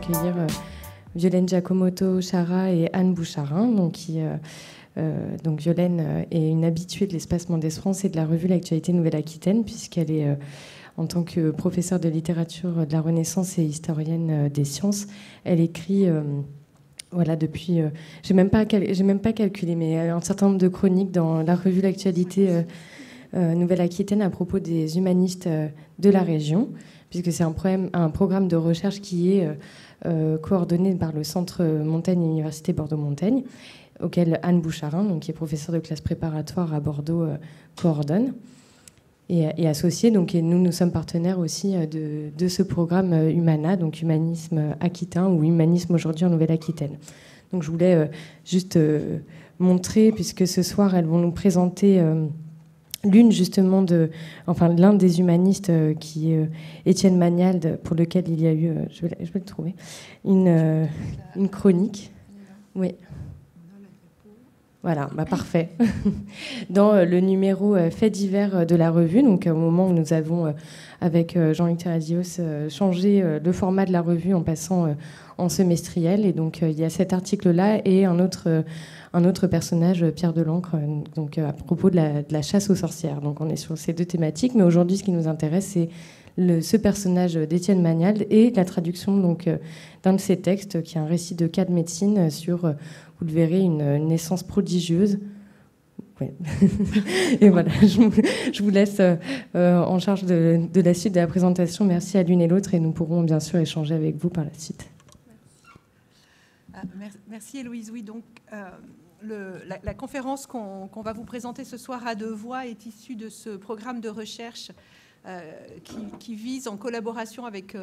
accueillir Violaine Giacomotto Chara et Anne Boucharin. Donc Violaine est une habituée de l'Espace Mendès France et de la revue L'Actualité Nouvelle-Aquitaine, puisqu'elle est, en tant que professeure de littérature de la Renaissance et historienne des sciences, elle écrit... Voilà, depuis, j'ai même pas calculé, mais un certain nombre de chroniques dans la revue L'Actualité Nouvelle-Aquitaine à propos des humanistes de la région, puisque c'est un programme de recherche qui est coordonné par le Centre Montaigne Université Bordeaux-Montaigne, auquel Anne Boucharin, donc, qui est professeure de classe préparatoire à Bordeaux, coordonne et associée. Donc, et nous sommes partenaires aussi de ce programme Humana, donc humanisme aquitain ou humanisme aujourd'hui en Nouvelle-Aquitaine. Donc je voulais juste montrer, puisque ce soir elles vont nous présenter l'un des humanistes qui est Étienne Magnalde, pour lequel il y a eu, je vais le trouver, une chronique. Oui. Voilà, parfait. Dans le numéro Faits divers de la revue, donc au moment où nous avons, avec Jean-Luc Terradios, changé le format de la revue en passant en semestriel. Et donc il y a cet article-là et un autre personnage, Pierre Delancre, donc à propos de la chasse aux sorcières. Donc on est sur ces deux thématiques, mais aujourd'hui ce qui nous intéresse, c'est ce personnage d'Étienne Magnalde et la traduction donc d'un de ses textes, qui est un récit de cas de médecine sur... Vous le verrez, une naissance prodigieuse. Ouais. Et voilà, je vous laisse en charge de la suite de la présentation. Merci à l'une et l'autre et nous pourrons bien sûr échanger avec vous par la suite. Merci Héloïse. Oui, donc la conférence qu'on va vous présenter ce soir à deux voix est issue de ce programme de recherche qui vise, en collaboration avec...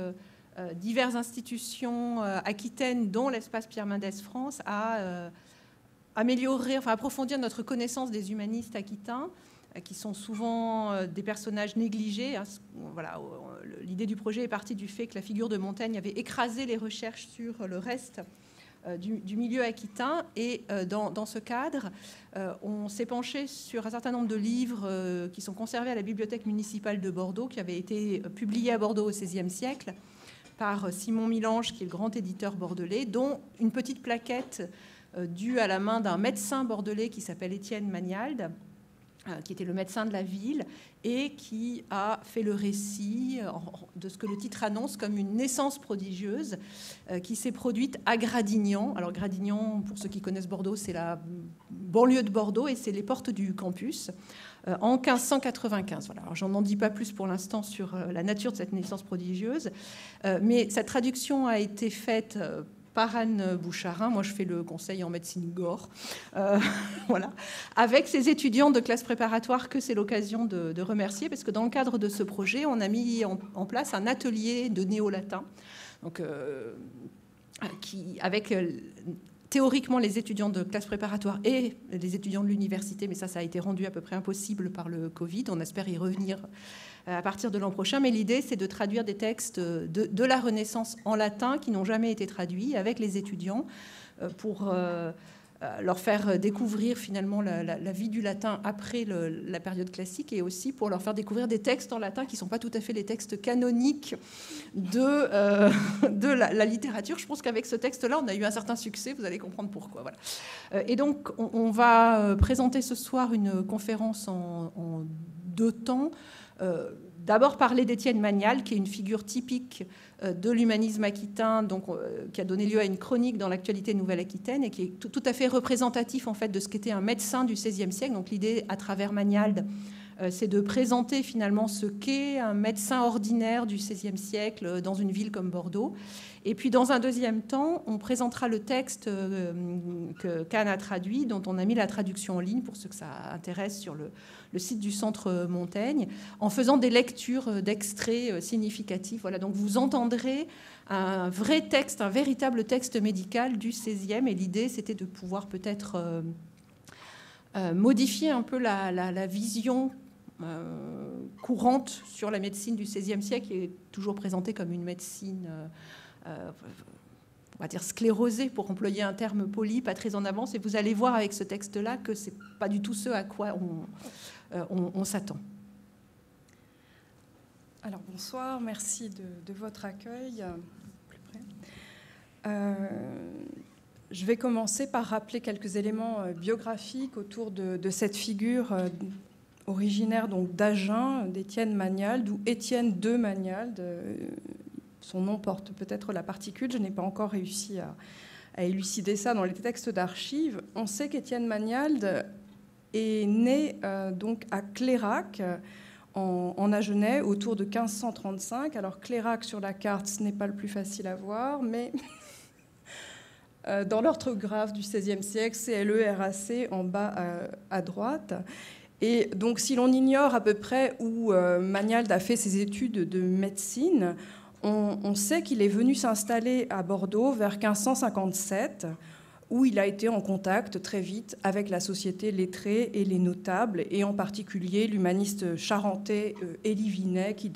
diverses institutions aquitaines, dont l'Espace Pierre Mendès France, à approfondir notre connaissance des humanistes aquitains, qui sont souvent des personnages négligés. Voilà, l'idée du projet est partie du fait que la figure de Montaigne avait écrasé les recherches sur le reste du milieu aquitain. Et dans ce cadre, on s'est penché sur un certain nombre de livres qui sont conservés à la Bibliothèque municipale de Bordeaux, qui avaient été publiés à Bordeaux au XVIe siècle, par Simon Milange, qui est le grand éditeur bordelais, dont une petite plaquette due à la main d'un médecin bordelais qui s'appelle Étienne Magnalde, qui était le médecin de la ville, et qui a fait le récit de ce que le titre annonce comme une naissance prodigieuse qui s'est produite à Gradignan. Alors Gradignan, pour ceux qui connaissent Bordeaux, c'est la banlieue de Bordeaux et c'est les portes du campus. En 1595. Voilà. Alors, j'en dis pas plus pour l'instant sur la nature de cette naissance prodigieuse, mais cette traduction a été faite par Anne Boucharin. Moi, je fais le conseil en médecine gore, voilà, avec ses étudiants de classe préparatoire, que c'est l'occasion de remercier, parce que dans le cadre de ce projet, on a mis en place un atelier de néo-latin, donc, avec... théoriquement les étudiants de classe préparatoire et les étudiants de l'université, mais ça a été rendu à peu près impossible par le Covid. On espère y revenir à partir de l'an prochain. Mais l'idée, c'est de traduire des textes de la Renaissance en latin qui n'ont jamais été traduits avec les étudiants pour leur faire découvrir finalement la vie du latin après la période classique, et aussi pour leur faire découvrir des textes en latin qui ne sont pas tout à fait les textes canoniques de la littérature. Je pense qu'avec ce texte-là, on a eu un certain succès, vous allez comprendre pourquoi. Voilà. Et donc, on va présenter ce soir une conférence en deux temps. D'abord parler d'Étienne Magnalde, qui est une figure typique de l'humanisme aquitain, donc, qui a donné lieu à une chronique dans l'Actualité Nouvelle-Aquitaine et qui est tout à fait représentatif en fait de ce qu'était un médecin du XVIe siècle. Donc l'idée, à travers Magnalde, c'est de présenter finalement ce qu'est un médecin ordinaire du XVIe siècle dans une ville comme Bordeaux. Et puis dans un deuxième temps, on présentera le texte qu'Anne a traduit, dont on a mis la traduction en ligne pour ceux que ça intéresse sur le site du Centre Montaigne, en faisant des lectures d'extraits significatifs. Voilà, donc vous entendrez un vrai texte, un véritable texte médical du XVIe, et l'idée c'était de pouvoir peut-être modifier un peu la vision courante sur la médecine du XVIe siècle, qui est toujours présentée comme une médecine, on va dire sclérosée, pour employer un terme poli, pas très en avance. Et vous allez voir avec ce texte-là que c'est pas du tout ce à quoi on s'attend. Alors bonsoir, merci de votre accueil. Plus près. Je vais commencer par rappeler quelques éléments biographiques autour de cette figure originaire donc d'Agen, d'Étienne Magnald, ou Étienne de Magnald. Son nom porte peut-être la particule, je n'ai pas encore réussi à élucider ça dans les textes d'archives. On sait qu'Étienne Magnald est né donc à Clérac, en Agenais, autour de 1535. Alors Clérac sur la carte, ce n'est pas le plus facile à voir, mais dans l'orthographe du XVIe siècle, c'est L-E-R-A-C en bas à droite. Et donc si l'on ignore à peu près où Magnald a fait ses études de médecine, on sait qu'il est venu s'installer à Bordeaux vers 1557, où il a été en contact très vite avec la société lettrée et les notables, et en particulier l'humaniste charentais Élie Vinet, qui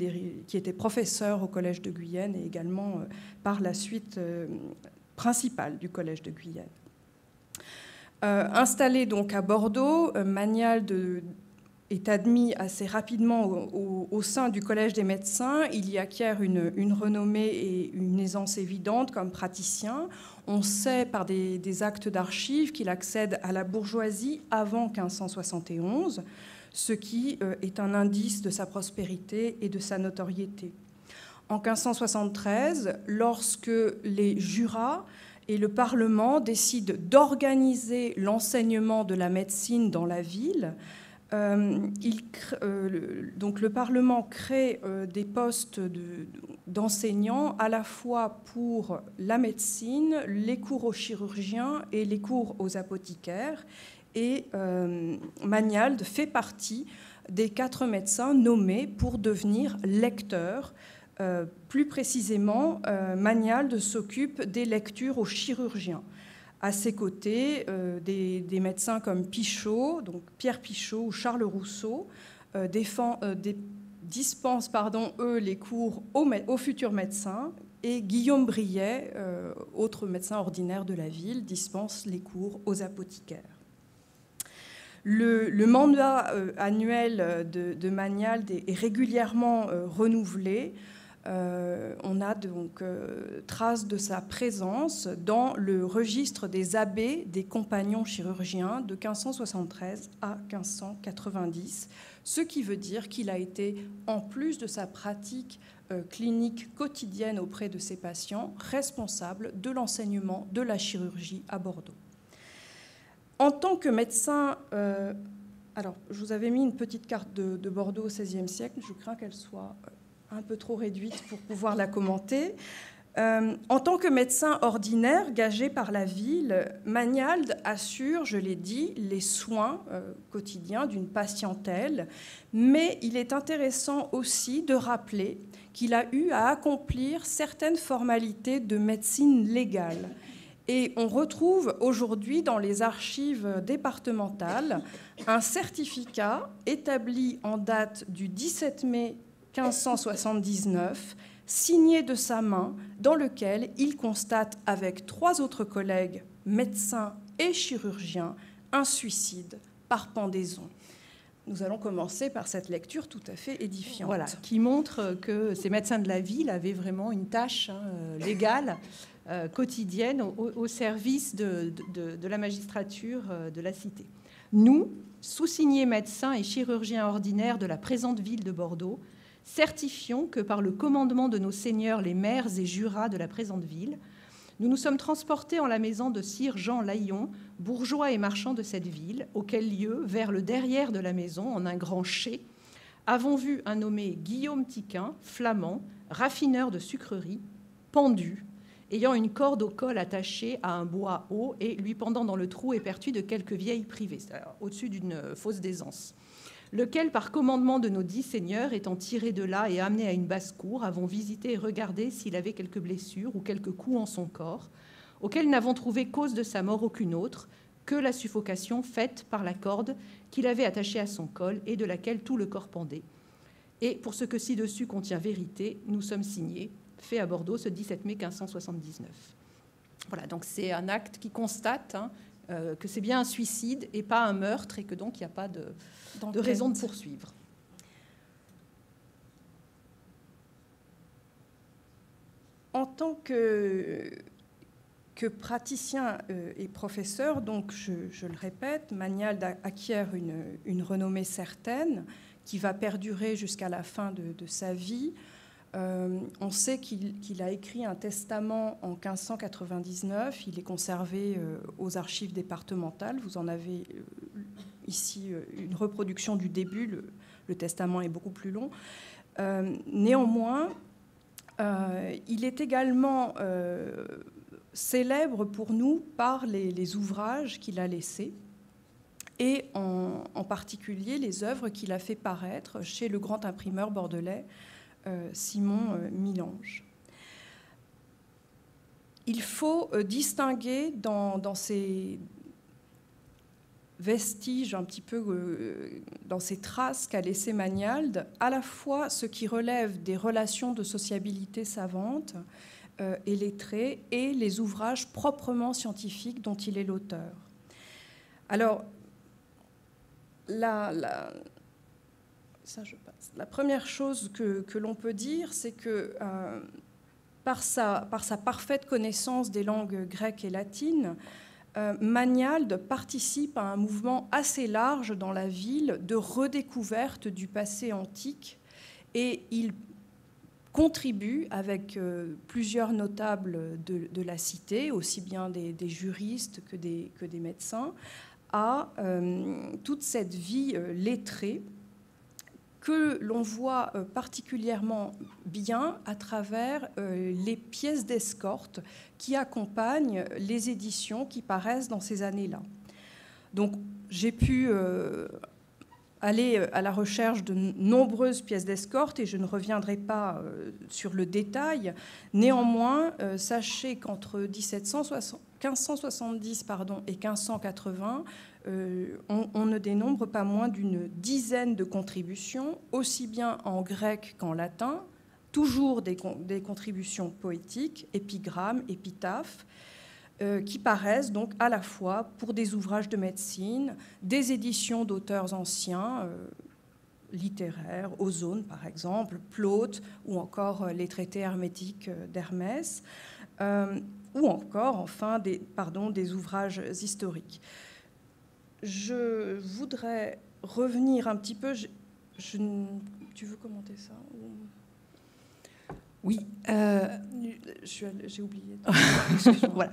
était professeur au Collège de Guyenne et également par la suite principal du Collège de Guyenne. Installé donc à Bordeaux, Magnald est admis assez rapidement au sein du Collège des médecins. Il y acquiert une renommée et une aisance évidente comme praticien. On sait par des actes d'archives qu'il accède à la bourgeoisie avant 1571, ce qui est un indice de sa prospérité et de sa notoriété. En 1573, lorsque les jurats et le Parlement décident d'organiser l'enseignement de la médecine dans la ville, donc le Parlement crée des postes d'enseignants à la fois pour la médecine, les cours aux chirurgiens et les cours aux apothicaires. Et Magnald fait partie des 4 médecins nommés pour devenir lecteurs. Plus précisément, Magnald s'occupe des lectures aux chirurgiens. À ses côtés, des médecins comme Pichot, donc Pierre Pichot ou Charles Rousseau, dispensent eux les cours aux futurs médecins, et Guillaume Briet, autre médecin ordinaire de la ville, dispense les cours aux apothicaires. Le mandat annuel de Magnald est régulièrement renouvelé. On a donc trace de sa présence dans le registre des abbés des compagnons chirurgiens de 1573 à 1590, ce qui veut dire qu'il a été, en plus de sa pratique clinique quotidienne auprès de ses patients, responsable de l'enseignement de la chirurgie à Bordeaux. En tant que médecin, alors je vous avais mis une petite carte de Bordeaux au XVIe siècle, je crains qu'elle soit un peu trop réduite pour pouvoir la commenter. En tant que médecin ordinaire gagé par la ville, Magnald assure, je l'ai dit, les soins quotidiens d'une patientèle, mais il est intéressant aussi de rappeler qu'il a eu à accomplir certaines formalités de médecine légale. Et on retrouve aujourd'hui dans les archives départementales un certificat établi en date du 17 mai 1579, signé de sa main, dans lequel il constate avec 3 autres collègues, médecins et chirurgiens, un suicide par pendaison. Nous allons commencer par cette lecture tout à fait édifiante. Voilà, qui montre que ces médecins de la ville avaient vraiment une tâche légale, quotidienne, au service de la magistrature de la cité. Nous, sous-signés médecins et chirurgiens ordinaires de la présente ville de Bordeaux, certifions que par le commandement de nos seigneurs les maires et jurats de la présente ville, nous nous sommes transportés en la maison de sire Jean Laillon, bourgeois et marchand de cette ville, auquel lieu, vers le derrière de la maison, en un grand chai, avons vu un nommé Guillaume Tiquin, flamand, raffineur de sucreries, pendu, ayant une corde au col attachée à un bois haut et lui pendant dans le trou épertu de quelques vieilles privées, c'est-à-dire au-dessus d'une fosse d'aisance, lequel, par commandement de nos 10 seigneurs, étant tiré de là et amené à une basse-cour, avons visité et regardé s'il avait quelques blessures ou quelques coups en son corps, auquel n'avons trouvé cause de sa mort aucune autre que la suffocation faite par la corde qu'il avait attachée à son col et de laquelle tout le corps pendait. Et pour ce que ci-dessus contient vérité, nous sommes signés, fait à Bordeaux ce 17 mai 1579. Voilà, donc c'est un acte qui constate que c'est bien un suicide et pas un meurtre, et que donc il n'y a pas de raison de poursuivre. En tant que que praticien et professeur, donc je le répète, Magnald acquiert une renommée certaine qui va perdurer jusqu'à la fin de sa vie. On sait qu'il a écrit un testament en 1599. Il est conservé aux archives départementales. Vous en avez ici une reproduction du début. Le testament est beaucoup plus long. Néanmoins, il est également célèbre pour nous par les ouvrages qu'il a laissés et en particulier les œuvres qu'il a fait paraître chez le grand imprimeur bordelais Simon Milange. Il faut distinguer dans ces vestiges, un petit peu dans ces traces qu'a laissé Magnald, à la fois ce qui relève des relations de sociabilité savante et lettrée et les ouvrages proprement scientifiques dont il est l'auteur. Alors, la première chose que l'on peut dire, c'est que par sa parfaite connaissance des langues grecques et latines, Magnald participe à un mouvement assez large dans la ville de redécouverte du passé antique et il contribue avec plusieurs notables de la cité, aussi bien des juristes que des médecins, à toute cette vie lettrée que l'on voit particulièrement bien à travers les pièces d'escorte qui accompagnent les éditions qui paraissent dans ces années-là. Donc, j'ai pu aller à la recherche de nombreuses pièces d'escorte et je ne reviendrai pas sur le détail. Néanmoins, sachez qu'entre 1570 et 1580, on ne dénombre pas moins d'une dizaine de contributions, aussi bien en grec qu'en latin, toujours des contributions poétiques, épigrammes, épitaphes, qui paraissent donc à la fois pour des ouvrages de médecine, des éditions d'auteurs anciens, littéraires, Ozone par exemple, Plaute, ou encore les traités hermétiques d'Hermès, ou encore, enfin, des ouvrages historiques. Je voudrais revenir un petit peu... tu veux commenter ça Oui. J'ai oublié. Voilà.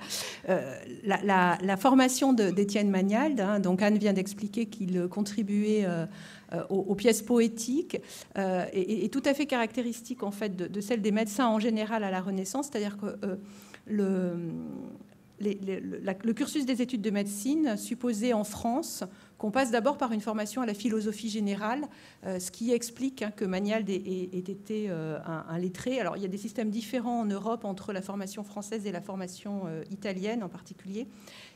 La formation d'Étienne Magnald, donc Anne vient d'expliquer qu'il contribuait aux pièces poétiques, est tout à fait caractéristique en fait de celle des médecins en général à la Renaissance, c'est-à-dire que le cursus des études de médecine supposait en France qu'on passe d'abord par une formation à la philosophie générale, ce qui explique que Magnald ait été un lettré. Alors, il y a des systèmes différents en Europe entre la formation française et la formation italienne en particulier.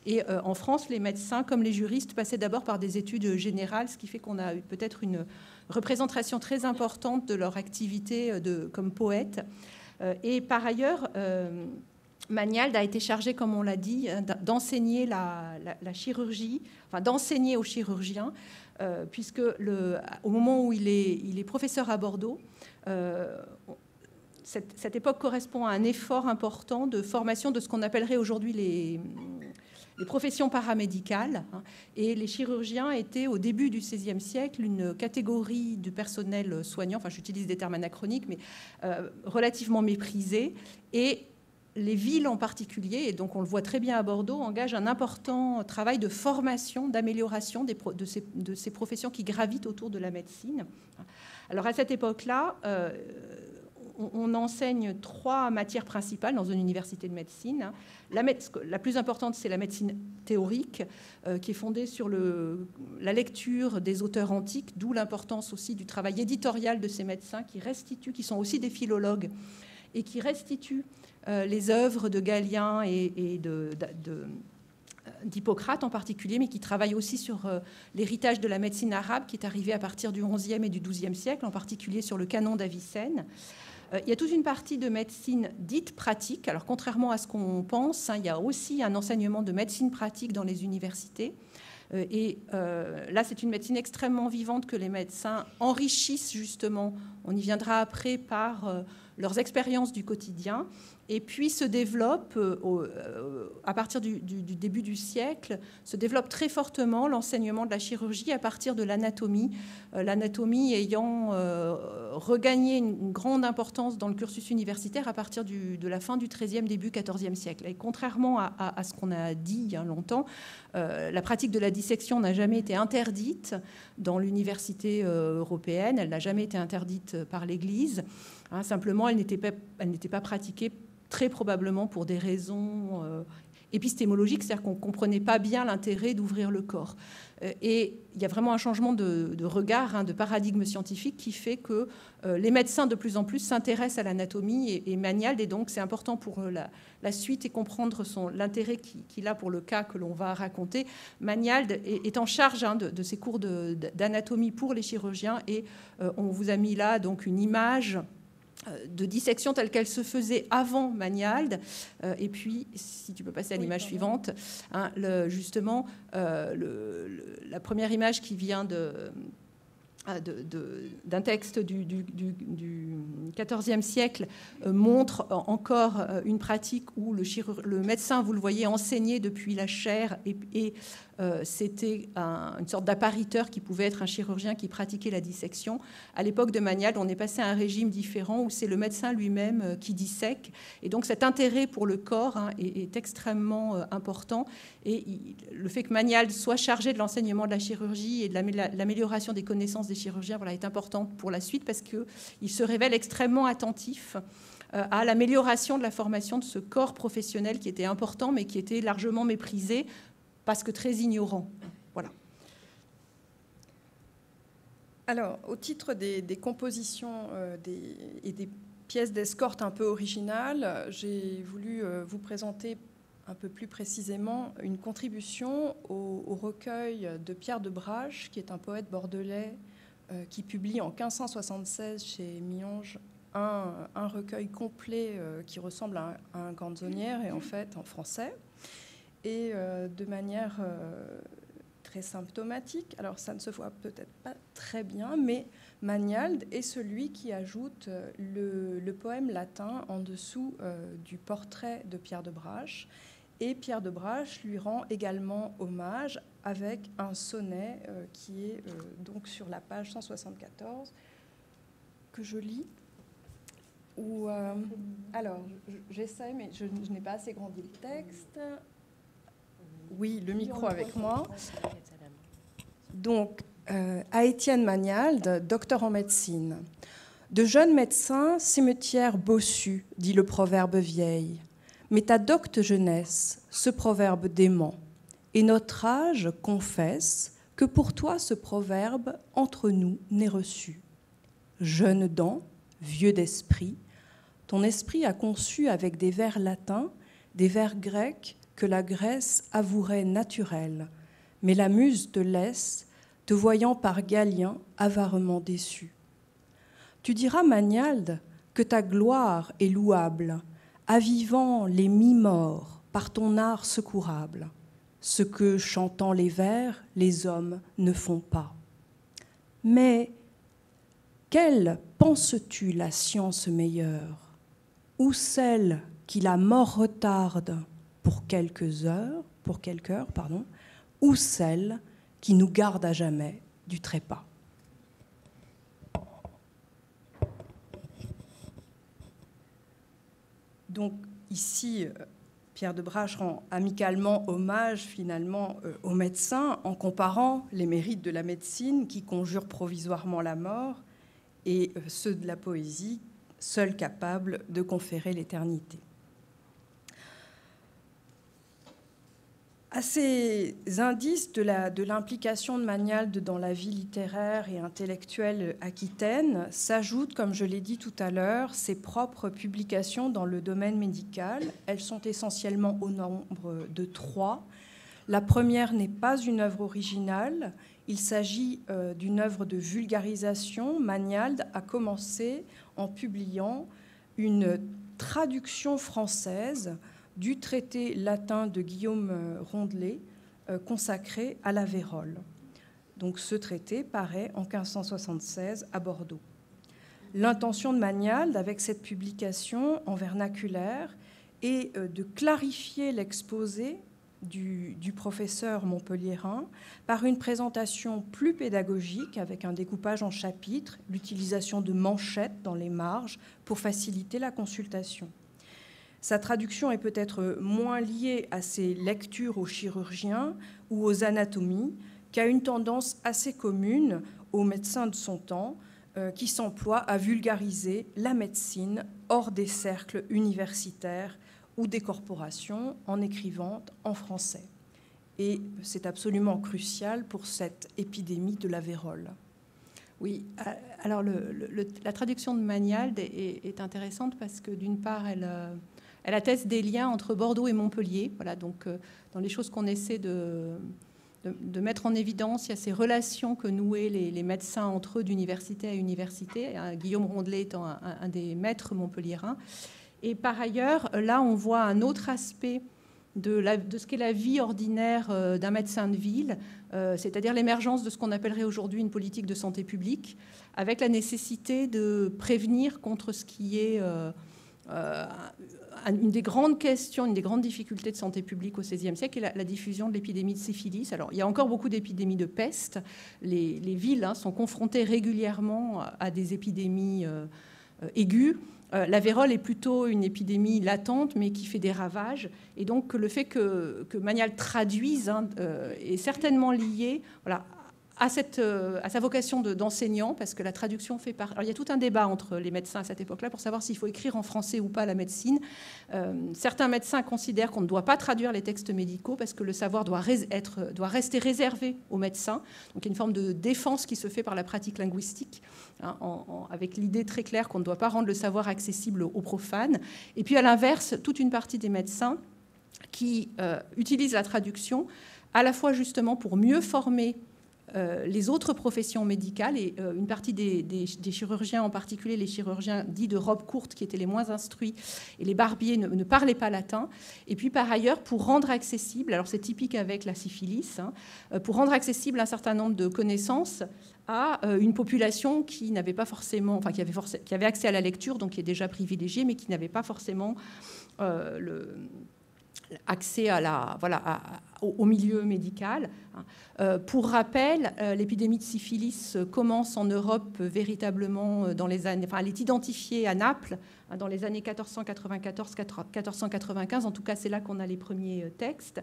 Et en France, les médecins, comme les juristes, passaient d'abord par des études générales, ce qui fait qu'on a peut-être une représentation très importante de leur activité comme poète. Et par ailleurs... Magnald a été chargé, comme on l'a dit, d'enseigner la chirurgie, enfin d'enseigner aux chirurgiens, puisque au moment où il est professeur à Bordeaux, cette époque correspond à un effort important de formation de ce qu'on appellerait aujourd'hui les professions paramédicales. Et les chirurgiens étaient, au début du XVIe siècle, une catégorie du personnel soignant, enfin j'utilise des termes anachroniques, mais relativement méprisée, et les villes en particulier, et donc on le voit très bien à Bordeaux, engagent un important travail de formation, d'amélioration de ces professions qui gravitent autour de la médecine. Alors à cette époque-là, on enseigne 3 matières principales dans une université de médecine. La plus importante, c'est la médecine théorique, qui est fondée sur la lecture des auteurs antiques, d'où l'importance aussi du travail éditorial de ces médecins qui sont aussi des philologues, et qui restituent les œuvres de Galien et d'Hippocrate en particulier, mais qui travaillent aussi sur l'héritage de la médecine arabe qui est arrivé à partir du XIe et du XIIe siècle, en particulier sur le canon d'Avicenne. Il y a toute une partie de médecine dite pratique. Alors, contrairement à ce qu'on pense, il y a aussi un enseignement de médecine pratique dans les universités. Et là, c'est une médecine extrêmement vivante que les médecins enrichissent justement, on y viendra après, par leurs expériences du quotidien. Et puis se développe, à partir du début du siècle, se développe très fortement l'enseignement de la chirurgie à partir de l'anatomie, l'anatomie ayant regagné une grande importance dans le cursus universitaire à partir de la fin du XIIIe, début XIVe siècle. Et contrairement à ce qu'on a dit il y a longtemps, la pratique de la dissection n'a jamais été interdite dans l'université européenne, elle n'a jamais été interdite par l'Église, hein, simplement elle n'était pas pratiquée très probablement pour des raisons épistémologiques, c'est-à-dire qu'on ne comprenait pas bien l'intérêt d'ouvrir le corps. Et il y a vraiment un changement de regard, hein, de paradigme scientifique qui fait que les médecins de plus en plus s'intéressent à l'anatomie et Magnald, et donc c'est important pour la suite et comprendre l'intérêt qu'il a pour le cas que l'on va raconter. Magnald est en charge, hein, de ces cours d'anatomie pour les chirurgiens, et on vous a mis là donc une image de dissection telle qu'elle se faisait avant Magnald. Et puis, si tu peux passer à l'image suivante, hein, justement, la première image qui vient d'un texte du XIVe siècle montre encore une pratique où le médecin, vous le voyez, enseignait depuis la chair et c'était une sorte d'appariteur qui pouvait être un chirurgien qui pratiquait la dissection. À l'époque de Magnald, on est passé à un régime différent où c'est le médecin lui-même qui dissèque. Et donc cet intérêt pour le corps, hein, est extrêmement important. Et le fait que Magnald soit chargé de l'enseignement de la chirurgie et de l'amélioration des connaissances des chirurgiens, voilà, est important pour la suite parce qu'il se révèle extrêmement attentif à l'amélioration de la formation de ce corps professionnel qui était important mais qui était largement méprisé parce que très ignorant. Voilà. Alors, au titre des compositions et des pièces d'escorte un peu originales, j'ai voulu vous présenter un peu plus précisément une contribution au recueil de Pierre de Brache, qui est un poète bordelais qui publie en 1576 chez Miange un recueil complet qui ressemble à un canzonière, et en fait en français. Et de manière très symptomatique, alors ça ne se voit peut-être pas très bien, mais Magnald est celui qui ajoute le poème latin en dessous du portrait de Pierre de Brache. Et Pierre de Brache lui rend également hommage avec un sonnet qui est donc sur la page 174 que je lis. Alors, j'essaie, mais je n'ai pas assez grandi le texte. Oui, le micro avec moi. Donc, à Étienne Magnald, docteur en médecine. De jeunes médecins, cimetière bossu, dit le proverbe vieil. Mais ta docte jeunesse, ce proverbe dément. Et notre âge confesse que pour toi ce proverbe entre nous n'est reçu. Jeune dent, vieux d'esprit, ton esprit a conçu avec des vers latins, des vers grecs, que la Grèce avouerait naturelle, mais la muse te laisse, te voyant par Galien avarement déçu. Tu diras, Magnald, que ta gloire est louable, avivant les mi-morts par ton art secourable, ce que, chantant les vers, les hommes ne font pas. Mais quelle penses-tu la science meilleure, ou celle qui la mort retarde pour quelques heures, ou celle qui nous garde à jamais du trépas. Donc ici, Pierre de Brache rend amicalement hommage finalement aux médecins en comparant les mérites de la médecine qui conjure provisoirement la mort et ceux de la poésie, seuls capables de conférer l'éternité. À ces indices de l'implication de Magnald dans la vie littéraire et intellectuelle aquitaine s'ajoutent, comme je l'ai dit tout à l'heure, ses propres publications dans le domaine médical. Elles sont essentiellement au nombre de 3. La première n'est pas une œuvre originale. Il s'agit d'une œuvre de vulgarisation. Magnald a commencé en publiant une traduction française du traité latin de Guillaume Rondelet consacré à la vérole. Donc ce traité paraît en 1576 à Bordeaux. L'intention de Magnald, avec cette publication en vernaculaire, est de clarifier l'exposé du professeur montpelliérain par une présentation plus pédagogique avec un découpage en chapitres, l'utilisation de manchettes dans les marges pour faciliter la consultation. Sa traduction est peut-être moins liée à ses lectures aux chirurgiens ou aux anatomies qu'à une tendance assez commune aux médecins de son temps qui s'emploient à vulgariser la médecine hors des cercles universitaires ou des corporations en écrivant en français. Et c'est absolument crucial pour cette épidémie de la vérole. Oui, alors la traduction de Magnald est intéressante parce que d'une part, elle atteste des liens entre Bordeaux et Montpellier. Voilà, donc dans les choses qu'on essaie de mettre en évidence, il y a ces relations que nouaient les médecins entre eux d'université à université, Guillaume Rondelet étant un des maîtres montpelliérains. Et par ailleurs, là, on voit un autre aspect de ce qu'est la vie ordinaire d'un médecin de ville, c'est-à-dire l'émergence de ce qu'on appellerait aujourd'hui une politique de santé publique, avec la nécessité de prévenir contre ce qui est une des grandes questions, une des grandes difficultés de santé publique au XVIe siècle, est la diffusion de l'épidémie de syphilis. Alors, il y a encore beaucoup d'épidémies de peste. Les villes sont confrontées régulièrement à des épidémies aiguës. La vérole est plutôt une épidémie latente, mais qui fait des ravages. Et donc, le fait que Magnald traduise est certainement lié à sa vocation d'enseignant, parce que la traduction fait part... Alors, il y a tout un débat entre les médecins à cette époque-là pour savoir s'il faut écrire en français ou pas la médecine. Certains médecins considèrent qu'on ne doit pas traduire les textes médicaux parce que le savoir doit rester réservé aux médecins. Donc, il y a une forme de défense qui se fait par la pratique linguistique, avec l'idée très claire qu'on ne doit pas rendre le savoir accessible aux profanes. Et puis, à l'inverse, toute une partie des médecins qui utilisent la traduction à la fois justement pour mieux former les autres professions médicales et une partie des chirurgiens, en particulier les chirurgiens dits de robe courte qui étaient les moins instruits, et les barbiers ne parlaient pas latin. Et puis par ailleurs, pour rendre accessible, alors c'est typique avec la syphilis, pour rendre accessible un certain nombre de connaissances à une population qui n'avait pas forcément, enfin qui avait accès à la lecture, donc qui est déjà privilégiée, mais qui n'avait pas forcément accès au milieu médical. Pour rappel, l'épidémie de syphilis commence en Europe véritablement dans les années... Enfin, elle est identifiée à Naples dans les années 1494-1495. En tout cas, c'est là qu'on a les premiers textes.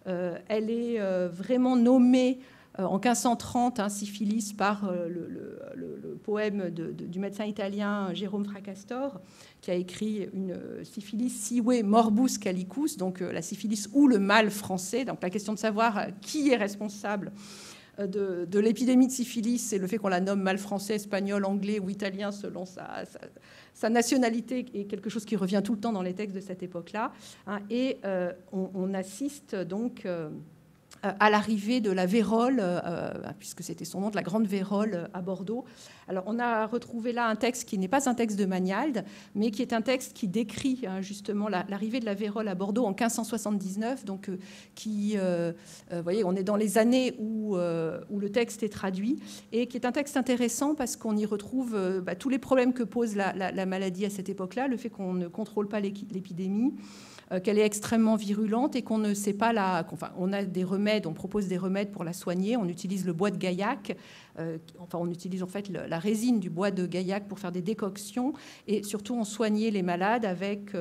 Elle est vraiment nommée en 1530, syphilis, par le poème du médecin italien Jérôme Fracastor, qui a écrit une syphilis sive morbus gallicus, donc la syphilis ou le mal français. Donc la question de savoir qui est responsable de l'épidémie de syphilis, c'est le fait qu'on la nomme mal français, espagnol, anglais ou italien selon sa nationalité, est quelque chose qui revient tout le temps dans les textes de cette époque-là. Et on assiste donc à l'arrivée de la vérole, puisque c'était son nom, de la grande vérole à Bordeaux. Alors, on a retrouvé là un texte qui n'est pas un texte de Magnald, mais qui est un texte qui décrit justement l'arrivée de la vérole à Bordeaux en 1579, donc vous voyez, on est dans les années où le texte est traduit, et qui est un texte intéressant parce qu'on y retrouve tous les problèmes que pose la maladie à cette époque-là, le fait qu'on ne contrôle pas l'épidémie, qu'elle est extrêmement virulente et qu'on ne sait pas on a des remèdes, on propose des remèdes pour la soigner. On utilise le bois de gaillac, on utilise en fait la résine du bois de gaillac pour faire des décoctions, et surtout on soignait les malades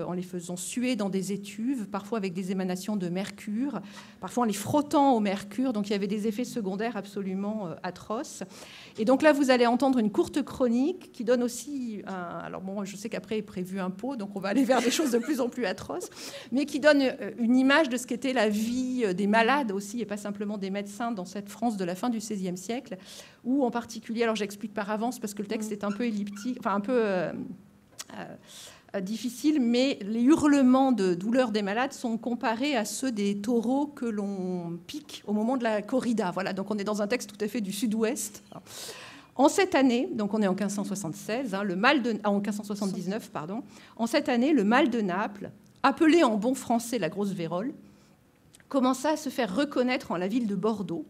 en les faisant suer dans des étuves, parfois avec des émanations de mercure, parfois en les frottant au mercure. Donc il y avait des effets secondaires absolument atroces. Et donc là, vous allez entendre une courte chronique qui donne aussi alors bon, je sais qu'après est prévu un pot, donc on va aller vers des choses de plus en plus atroces, mais qui donne une image de ce qu'était la vie des malades aussi, et pas simplement des médecins dans cette France de la fin du XVIe siècle, où en particulier, alors j'explique par avance parce que le texte est un peu elliptique, enfin un peu difficile, mais les hurlements de douleur des malades sont comparés à ceux des taureaux que l'on pique au moment de la corrida. Voilà, donc on est dans un texte tout à fait du sud-ouest. En cette année, donc on est en 1576, en 1579, pardon. En cette année, le mal de Naples, appelé en bon français la grosse vérole, commença à se faire reconnaître en la ville de Bordeaux,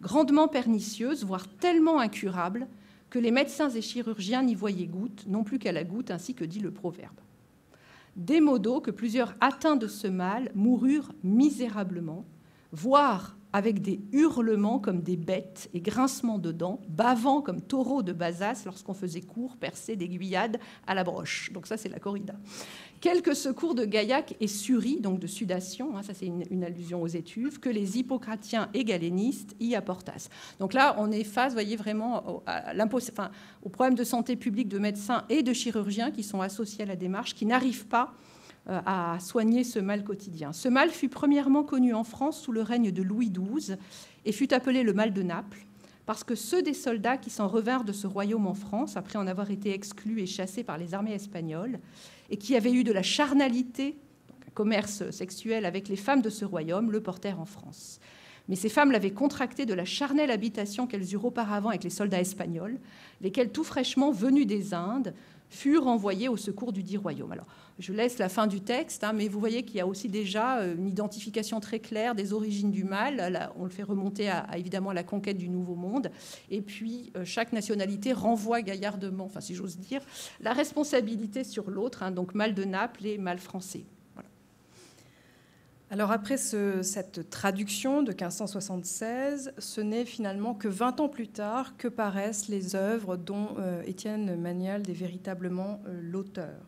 grandement pernicieuse, voire tellement incurable, que les médecins et chirurgiens n'y voyaient goutte, non plus qu'à la goutte, ainsi que dit le proverbe. Desmodo que plusieurs atteints de ce mal moururent misérablement, voire avec des hurlements comme des bêtes et grincements de dents, bavant comme taureaux de Bazas lorsqu'on faisait court percer d'aiguillades à la broche. Donc ça, c'est la corrida. Quelques secours de Gaillac et Surie, donc de sudation, ça c'est une allusion aux étuves, que les hippocratiens et galénistes y apportassent. Donc là, on est face, vous voyez, vraiment au problème de santé publique de médecins et de chirurgiens qui sont associés à la démarche, qui n'arrivent pas à soigner ce mal quotidien. Ce mal fut premièrement connu en France sous le règne de Louis XII et fut appelé le mal de Naples, parce que ceux des soldats qui s'en revinrent de ce royaume en France, après en avoir été exclus et chassés par les armées espagnoles, et qui avaient eu de la charnalité, donc un commerce sexuel avec les femmes de ce royaume, le portèrent en France. Mais ces femmes l'avaient contracté de la charnelle habitation qu'elles eurent auparavant avec les soldats espagnols, lesquels, tout fraîchement venus des Indes, furent envoyés au secours du dit royaume. Alors, je laisse la fin du texte, mais vous voyez qu'il y a aussi déjà une identification très claire des origines du mal. Là, on le fait remonter évidemment à la conquête du Nouveau Monde. Et puis, chaque nationalité renvoie gaillardement, enfin, si j'ose dire, la responsabilité sur l'autre, donc mal de Naples et mal français. Voilà. Alors après cette traduction de 1576, ce n'est finalement que 20 ans plus tard que paraissent les œuvres dont Étienne Magnald est véritablement l'auteur.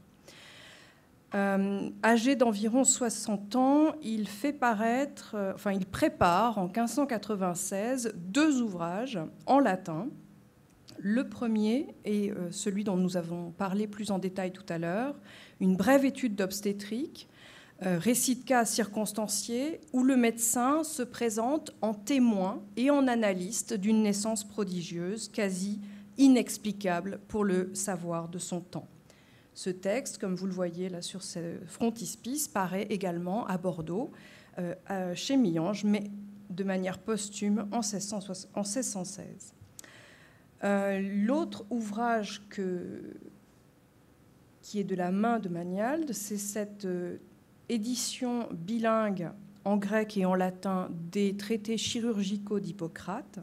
Âgé d'environ 60 ans, il prépare en 1596 2 ouvrages en latin. Le premier est celui dont nous avons parlé plus en détail tout à l'heure, une brève étude d'obstétrique, récit de cas circonstanciés, où le médecin se présente en témoin et en analyste d'une naissance prodigieuse, quasi inexplicable pour le savoir de son temps. Ce texte, comme vous le voyez là sur ce frontispice, paraît également à Bordeaux, chez Millange, mais de manière posthume en 1616. L'autre ouvrage qui est de la main de Magnald, c'est cette édition bilingue en grec et en latin des traités chirurgicaux d'Hippocrate,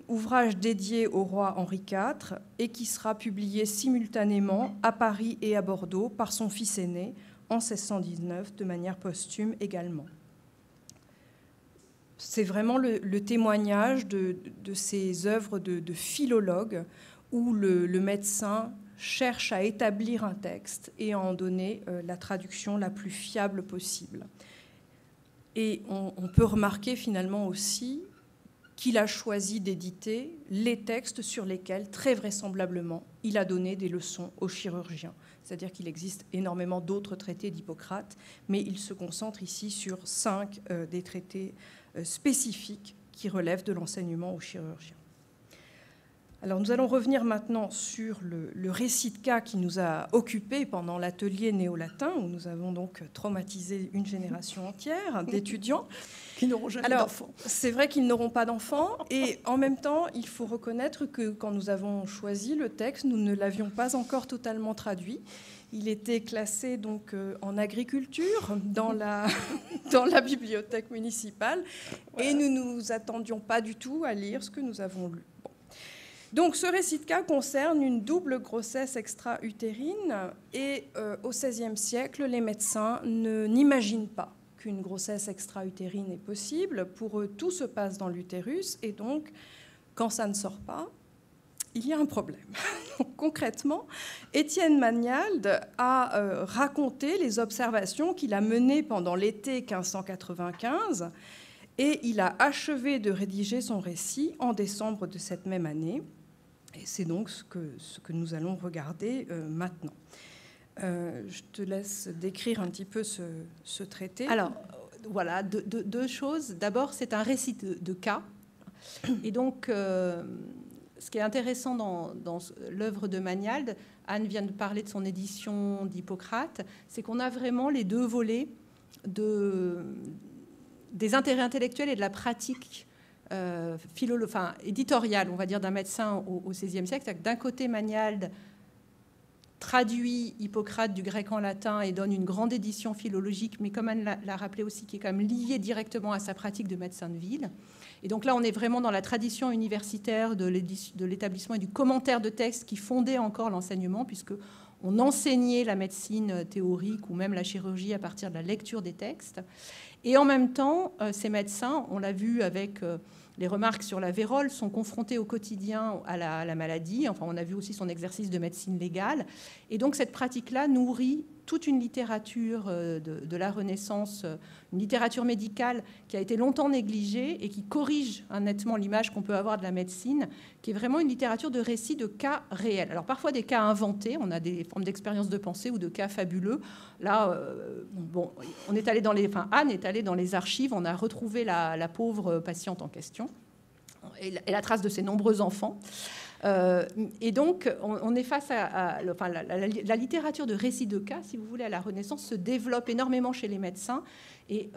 ouvrage dédié au roi Henri IV et qui sera publié simultanément à Paris et à Bordeaux par son fils aîné en 1619 de manière posthume également. C'est vraiment le témoignage de ces œuvres de philologue où le médecin cherche à établir un texte et à en donner la traduction la plus fiable possible. Et on peut remarquer finalement aussi qu'il a choisi d'éditer les textes sur lesquels, très vraisemblablement, il a donné des leçons aux chirurgiens. C'est-à-dire qu'il existe énormément d'autres traités d'Hippocrate, mais il se concentre ici sur 5 des traités spécifiques qui relèvent de l'enseignement aux chirurgiens. Alors nous allons revenir maintenant sur le récit de cas qui nous a occupés pendant l'atelier néo-latin, où nous avons donc traumatisé une génération entière d'étudiants. Qui n'auront jamais d'enfants. C'est vrai qu'ils n'auront pas d'enfants, et en même temps, il faut reconnaître que quand nous avons choisi le texte, nous ne l'avions pas encore totalement traduit. Il était classé donc en agriculture dans la bibliothèque municipale, et nous ne nous attendions pas du tout à lire ce que nous avons lu. Donc ce récit de cas concerne une double grossesse extra-utérine et au XVIe siècle, les médecins n'imaginent pas qu'une grossesse extra-utérine est possible. Pour eux, tout se passe dans l'utérus et donc, quand ça ne sort pas, il y a un problème. Donc, concrètement, Étienne Magnald a raconté les observations qu'il a menées pendant l'été 1595 et il a achevé de rédiger son récit en décembre de cette même année. Et c'est donc ce que nous allons regarder maintenant. Je te laisse décrire un petit peu ce traité. Alors, voilà, deux choses. D'abord, c'est un récit de cas. Et donc, ce qui est intéressant dans l'œuvre de Magnald, Anne vient de parler de son édition d'Hippocrate, c'est qu'on a vraiment les deux volets des intérêts intellectuels et de la pratique éditoriale, on va dire, d'un médecin au XVIe siècle. D'un côté, Magnald traduit Hippocrate du grec en latin et donne une grande édition philologique, mais comme Anne l'a rappelé aussi, qui est quand même liée directement à sa pratique de médecin de ville. Et donc là, on est vraiment dans la tradition universitaire de l'établissement et du commentaire de texte qui fondait encore l'enseignement, puisque on enseignait la médecine théorique ou même la chirurgie à partir de la lecture des textes. Et en même temps, ces médecins, on l'a vu avec les remarques sur la vérole, sont confrontés au quotidien à la maladie. Enfin, on a vu aussi son exercice de médecine légale. Et donc, cette pratique-là nourrit toute une littérature de la Renaissance, une littérature médicale qui a été longtemps négligée et qui corrige nettement l'image qu'on peut avoir de la médecine, qui est vraiment une littérature de récits de cas réels. Alors, parfois des cas inventés, on a des formes d'expériences de pensée ou de cas fabuleux. Là, on est allé dans Anne est allée dans les archives, on a retrouvé la pauvre patiente en question et la trace de ses nombreux enfants. Et donc, on est face à la littérature de récits de cas, si vous voulez, à la Renaissance, se développe énormément chez les médecins, et,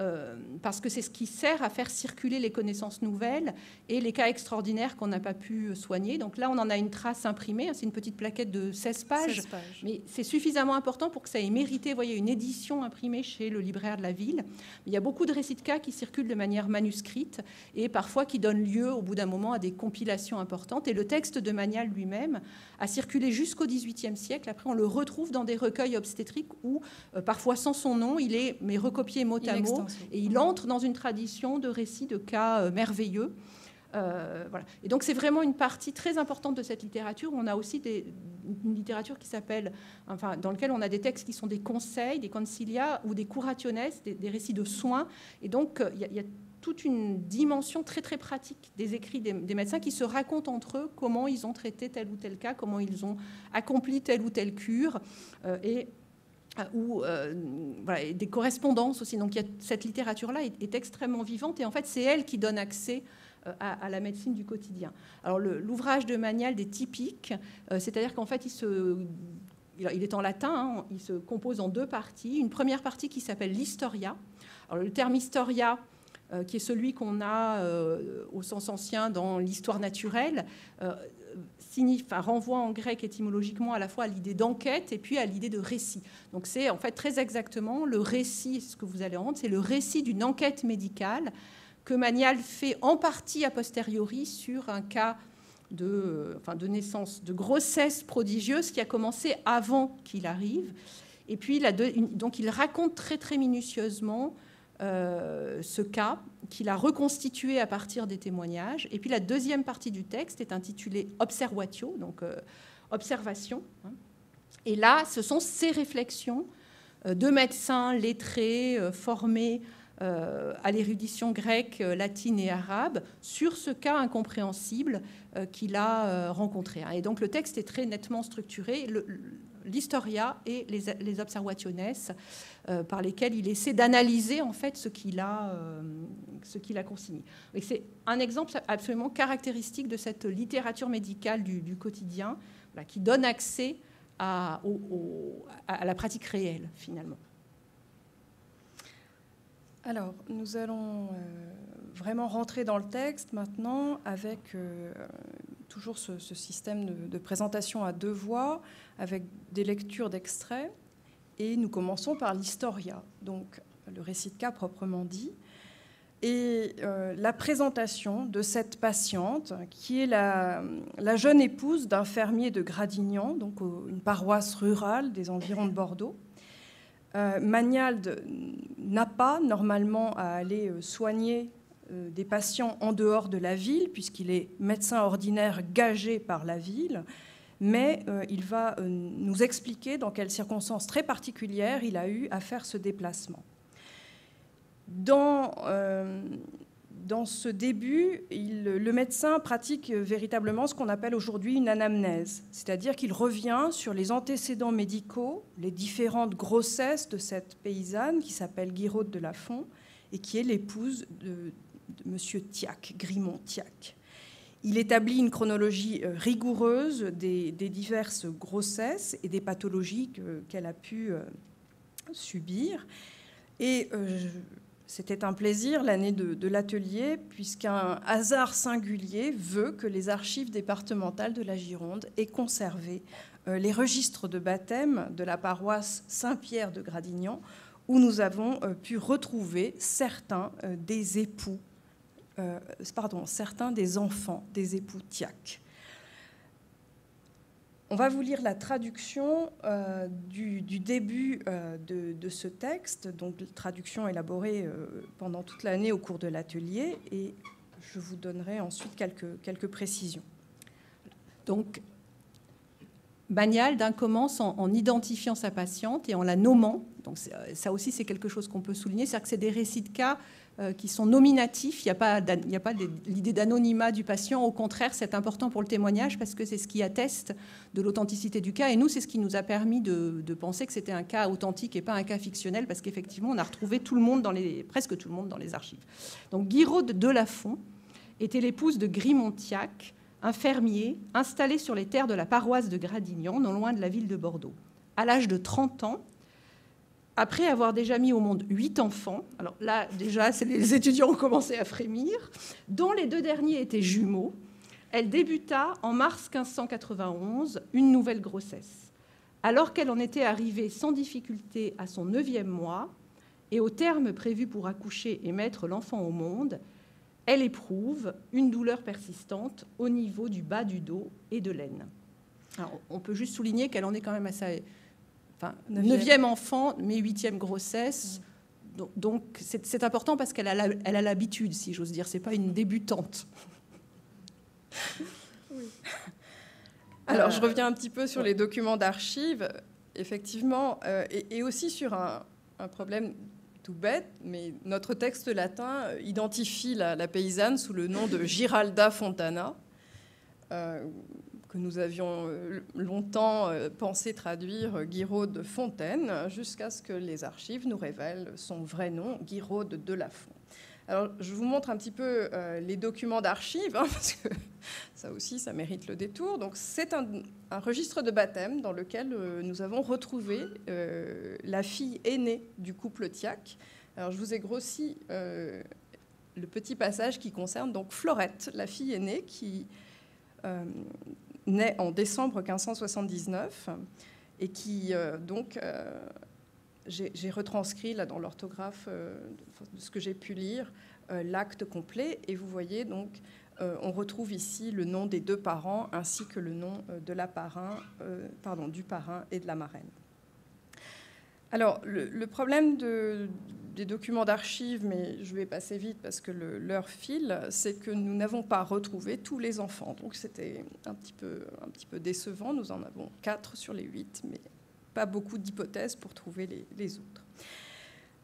parce que c'est ce qui sert à faire circuler les connaissances nouvelles et les cas extraordinaires qu'on n'a pas pu soigner. Donc là, on en a une trace imprimée, c'est une petite plaquette de 16 pages, mais c'est suffisamment important pour que ça ait mérité, vous voyez, une édition imprimée chez le libraire de la ville. Il y a beaucoup de récits de cas qui circulent de manière manuscrite et parfois qui donnent lieu, au bout d'un moment, à des compilations importantes. Et le texte de Magnal lui-même a circulé jusqu'au XVIIIe siècle. Après, on le retrouve dans des recueils obstétriques où, parfois sans son nom, il est mais recopié mot à mot, et il entre dans une tradition de récits de cas merveilleux. Voilà. Et donc, c'est vraiment une partie très importante de cette littérature. On a aussi une littérature qui s'appelle, dans laquelle on a des textes qui sont des conseils, des consilia ou des curationes, des récits de soins. Et donc, il y a toute une dimension très, très pratique des écrits des médecins qui se racontent entre eux comment ils ont traité tel ou tel cas, comment ils ont accompli telle ou telle cure, voilà, des correspondances aussi. Donc cette littérature-là est extrêmement vivante et en fait c'est elle qui donne accès à la médecine du quotidien. Alors l'ouvrage de Magnal est typique, c'est-à-dire qu'en fait il est en latin, il se compose en deux parties. Une première partie qui s'appelle l'Historia. Alors le terme Historia, qui est celui qu'on a au sens ancien dans l'histoire naturelle, renvoie en grec étymologiquement à la fois à l'idée d'enquête et puis à l'idée de récit. Donc c'est en fait très exactement le récit, ce que vous allez rendre, c'est le récit d'une enquête médicale que Magnal fait en partie a posteriori sur un cas de naissance, de grossesse prodigieuse qui a commencé avant qu'il arrive. Et puis donc il raconte très très minutieusement ce cas qu'il a reconstitué à partir des témoignages. Et puis la deuxième partie du texte est intitulée Observatio, donc observation. Et là, ce sont ces réflexions de médecins lettrés, formés à l'érudition grecque, latine et arabe sur ce cas incompréhensible qu'il a rencontré. Et donc le texte est très nettement structuré. L'Historia et les Observationes, par lesquels il essaie d'analyser en fait ce qu'il a consigné. Et c'est un exemple absolument caractéristique de cette littérature médicale du quotidien, voilà, qui donne accès à la pratique réelle finalement. Alors, nous allons vraiment rentrer dans le texte maintenant avec toujours ce système de présentation à deux voix, avec des lectures d'extraits. Et nous commençons par l'Historia, donc le récit de cas proprement dit, et la présentation de cette patiente qui est la jeune épouse d'un fermier de Gradignan, donc une paroisse rurale des environs de Bordeaux. Magnal n'a pas normalement à aller soigner des patients en dehors de la ville, puisqu'il est médecin ordinaire gagé par la ville, mais il va nous expliquer dans quelles circonstances très particulières il a eu à faire ce déplacement. Dans ce début, le médecin pratique véritablement ce qu'on appelle aujourd'hui une anamnèse, c'est-à-dire qu'il revient sur les antécédents médicaux, les différentes grossesses de cette paysanne qui s'appelle Guiraud de Lafont et qui est l'épouse de M. Thiac, Grimond Thiac. Il établit une chronologie rigoureuse des diverses grossesses et des pathologies qu'elle a pu subir. Et C'était un plaisir, l'année de l'atelier, puisqu'un hasard singulier veut que les archives départementales de la Gironde aient conservé les registres de baptême de la paroisse Saint-Pierre de Gradignan, où nous avons pu retrouver certains des enfants des époux Thiac. On va vous lire la traduction du début de ce texte, donc traduction élaborée pendant toute l'année au cours de l'atelier, et je vous donnerai ensuite quelques précisions. Donc, Magnal commence en identifiant sa patiente et en la nommant. Donc ça aussi, c'est quelque chose qu'on peut souligner, c'est-à-dire que c'est des récits de cas qui sont nominatifs. Il n'y a pas l'idée d'anonymat du patient. Au contraire, c'est important pour le témoignage parce que c'est ce qui atteste de l'authenticité du cas. Et nous, c'est ce qui nous a permis de penser que c'était un cas authentique et pas un cas fictionnel, parce qu'effectivement, on a retrouvé presque tout le monde dans les archives. Donc, Guiraude de Lafont était l'épouse de Grimond Thiac, un fermier installé sur les terres de la paroisse de Gradignan, non loin de la ville de Bordeaux. À l'âge de 30 ans, après avoir déjà mis au monde 8 enfants, alors là, déjà, les étudiants ont commencé à frémir, dont les 2 derniers étaient jumeaux, elle débuta en mars 1591 une nouvelle grossesse. Alors qu'elle en était arrivée sans difficulté à son 9e mois, et au terme prévu pour accoucher et mettre l'enfant au monde, elle éprouve une douleur persistante au niveau du bas du dos et de l'aine. Alors, on peut juste souligner qu'elle en est quand même à sa 9e enfant, mais 8e grossesse. Donc, c'est important parce qu'elle a l'habitude, si j'ose dire. Ce n'est pas une débutante. Oui. Alors, je reviens un petit peu sur les documents d'archives, effectivement, et aussi sur un problème tout bête, mais notre texte latin identifie la paysanne sous le nom de Giralda Fontana, que nous avions longtemps pensé traduire Guiraude Fontaine, jusqu'à ce que les archives nous révèlent son vrai nom, Guiraude de Lafont. Alors, je vous montre un petit peu les documents d'archives, parce que ça aussi, ça mérite le détour. Donc, c'est un registre de baptême dans lequel nous avons retrouvé la fille aînée du couple Thiac. Alors, je vous ai grossi le petit passage qui concerne donc Florette, la fille aînée, qui naît en décembre 1579 et qui, j'ai retranscrit là dans l'orthographe de ce que j'ai pu lire l'acte complet, et vous voyez donc on retrouve ici le nom des 2 parents ainsi que le nom de du parrain et de la marraine. Alors le problème des documents d'archives, mais je vais passer vite parce que l'heure file, c'est que nous n'avons pas retrouvé tous les enfants, donc c'était un petit peu décevant. Nous en avons 4 sur les 8, mais pas beaucoup d'hypothèses pour trouver les autres.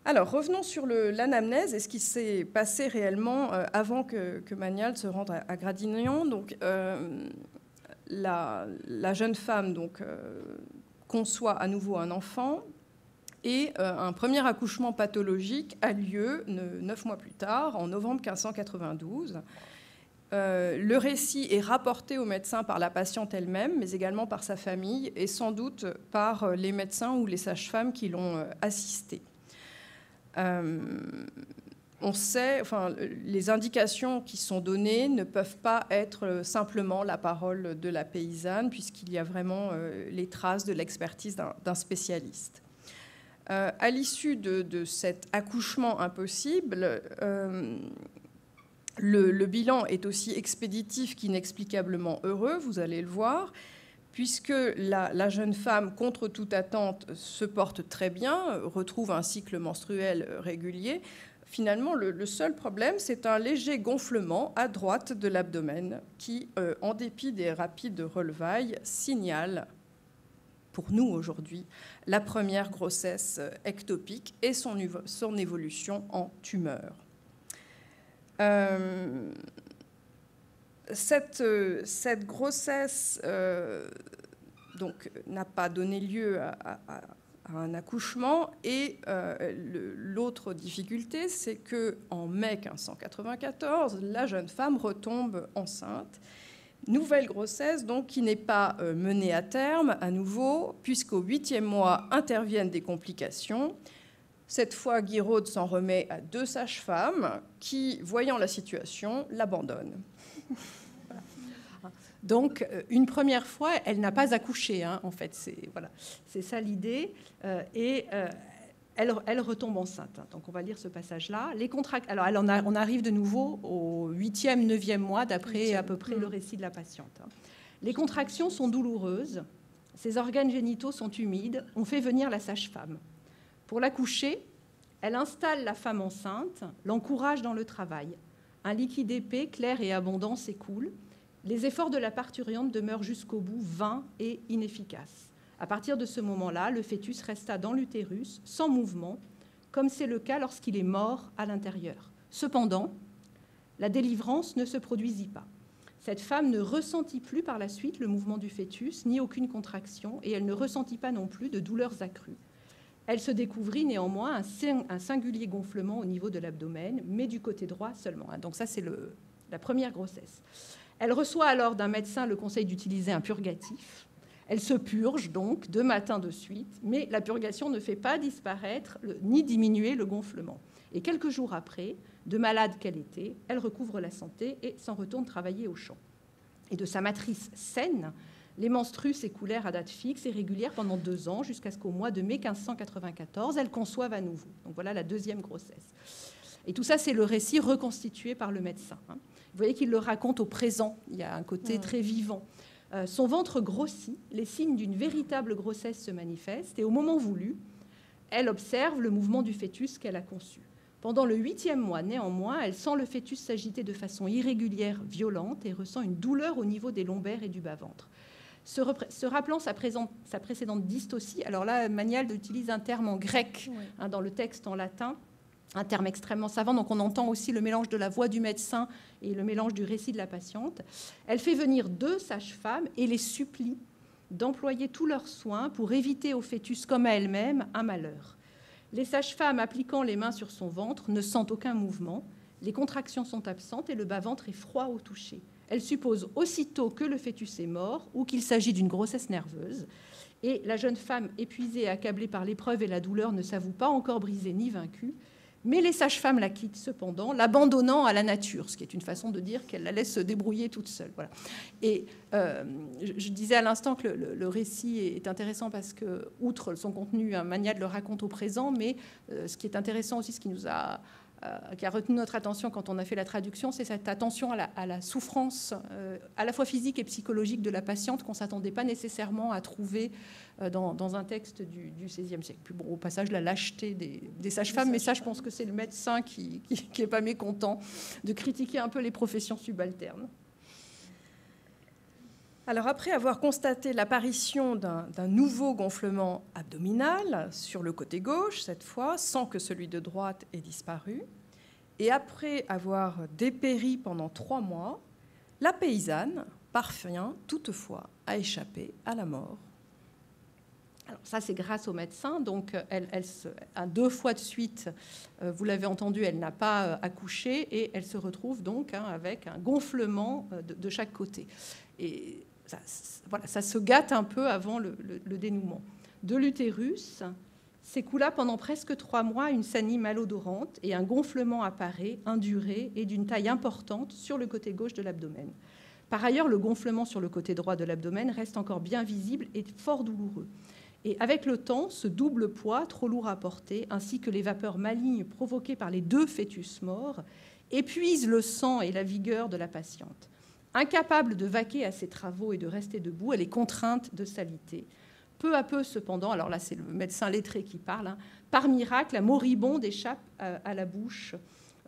Alors, revenons sur l'anamnèse et ce qui s'est passé réellement avant que Magnal se rende à Gradignan. Donc, la jeune femme conçoit à nouveau un enfant, et un premier accouchement pathologique a lieu 9 mois plus tard, en novembre 1592. Le récit est rapporté au médecin par la patiente elle-même, mais également par sa famille et sans doute par les médecins ou les sages-femmes qui l'ont assisté. On sait, les indications qui sont données ne peuvent pas être simplement la parole de la paysanne, puisqu'il y a vraiment les traces de l'expertise d'un spécialiste. À l'issue de cet accouchement impossible, le bilan est aussi expéditif qu'inexplicablement heureux, vous allez le voir, puisque la jeune femme, contre toute attente, se porte très bien, retrouve un cycle menstruel régulier. Finalement, le seul problème, c'est un léger gonflement à droite de l'abdomen qui, en dépit des rapides relevailles, signale, pour nous aujourd'hui, la première grossesse ectopique et son évolution en tumeur. Cette grossesse n'a pas donné lieu à un accouchement, et l'autre difficulté, c'est qu'en mai 1594, la jeune femme retombe enceinte. Nouvelle grossesse donc qui n'est pas menée à terme à nouveau, puisqu'au 8e mois interviennent des complications. Cette fois, Guiraud s'en remet à 2 sages-femmes qui, voyant la situation, l'abandonnent. Voilà. Donc, une première fois, elle n'a pas accouché, hein, en fait. C'est ça l'idée. Elle retombe enceinte. Donc, on va lire ce passage-là. Alors, on arrive de nouveau au 8e, 9e mois, d'après à peu près le récit de la patiente. Les contractions sont douloureuses. Ses organes génitaux sont humides. On fait venir la sage-femme. Pour l'accoucher, elle installe la femme enceinte, l'encourage dans le travail. Un liquide épais, clair et abondant s'écoule. Les efforts de la parturiente demeurent jusqu'au bout vains et inefficaces. À partir de ce moment-là, le fœtus resta dans l'utérus, sans mouvement, comme c'est le cas lorsqu'il est mort à l'intérieur. Cependant, la délivrance ne se produisit pas. Cette femme ne ressentit plus par la suite le mouvement du fœtus, ni aucune contraction, et elle ne ressentit pas non plus de douleurs accrues. Elle se découvrit néanmoins un singulier gonflement au niveau de l'abdomen, mais du côté droit seulement. Donc ça, c'est la première grossesse. Elle reçoit alors d'un médecin le conseil d'utiliser un purgatif. Elle se purge donc 2 matins de suite, mais la purgation ne fait pas disparaître ni diminuer le gonflement. Et quelques jours après, de malade qu'elle était, elle recouvre la santé et s'en retourne travailler au champ. Et de sa matrice saine, les menstrues s'écoulèrent à date fixe et régulière pendant 2 ans, jusqu'à ce qu'au mois de mai 1594, elle conçoive à nouveau. Donc voilà la 2e grossesse. Et tout ça, c'est le récit reconstitué par le médecin. Vous voyez qu'il le raconte au présent. Il y a un côté très vivant. Son ventre grossit, les signes d'une véritable grossesse se manifestent, et au moment voulu, elle observe le mouvement du fœtus qu'elle a conçu. Pendant le 8e mois, néanmoins, elle sent le fœtus s'agiter de façon irrégulière, violente, et ressent une douleur au niveau des lombaires et du bas-ventre. Se rappelant sa précédente dystocie, alors là, Magnald utilise un terme en grec, dans le texte en latin, un terme extrêmement savant, donc on entend aussi le mélange de la voix du médecin et le mélange du récit de la patiente. Elle fait venir 2 sages-femmes et les supplie d'employer tous leurs soins pour éviter au fœtus comme à elle-même un malheur. Les sages-femmes, appliquant les mains sur son ventre, ne sentent aucun mouvement, les contractions sont absentes et le bas-ventre est froid au toucher. Elle suppose aussitôt que le fœtus est mort ou qu'il s'agit d'une grossesse nerveuse. Et la jeune femme, épuisée et accablée par l'épreuve et la douleur, ne s'avoue pas encore brisée ni vaincue. Mais les sages-femmes la quittent cependant, l'abandonnant à la nature, ce qui est une façon de dire qu'elle la laisse se débrouiller toute seule. Voilà. Et je disais à l'instant que le récit est intéressant parce que, outre son contenu, Magnald le raconte au présent, mais ce qui est intéressant aussi, ce qui a retenu notre attention quand on a fait la traduction, c'est cette attention à la souffrance, à la fois physique et psychologique de la patiente qu'on ne s'attendait pas nécessairement à trouver dans un texte du XVIe siècle. Puis bon, au passage, la lâcheté des sages-femmes, mais ça, je pense que c'est le médecin qui n'est pas mécontent de critiquer un peu les professions subalternes. Alors après avoir constaté l'apparition d'un nouveau gonflement abdominal sur le côté gauche, cette fois, sans que celui de droite ait disparu, et après avoir dépéri pendant 3 mois, la paysanne parvient toutefois à échapper à la mort. Alors ça, c'est grâce au médecin. Donc, elle 2 fois de suite, vous l'avez entendu, elle n'a pas accouché et elle se retrouve donc avec un gonflement de chaque côté. Et ça se gâte un peu avant le dénouement. De l'utérus s'écoula pendant presque 3 mois une sanie malodorante et un gonflement apparaît, induré et d'une taille importante sur le côté gauche de l'abdomen. Par ailleurs, le gonflement sur le côté droit de l'abdomen reste encore bien visible et fort douloureux. Et avec le temps, ce double poids, trop lourd à porter, ainsi que les vapeurs malignes provoquées par les 2 fœtus morts, épuisent le sang et la vigueur de la patiente. Incapable de vaquer à ses travaux et de rester debout, elle est contrainte de s'aliter. Peu à peu, cependant, alors là c'est le médecin lettré qui parle, par miracle, la moribonde échappe à la bouche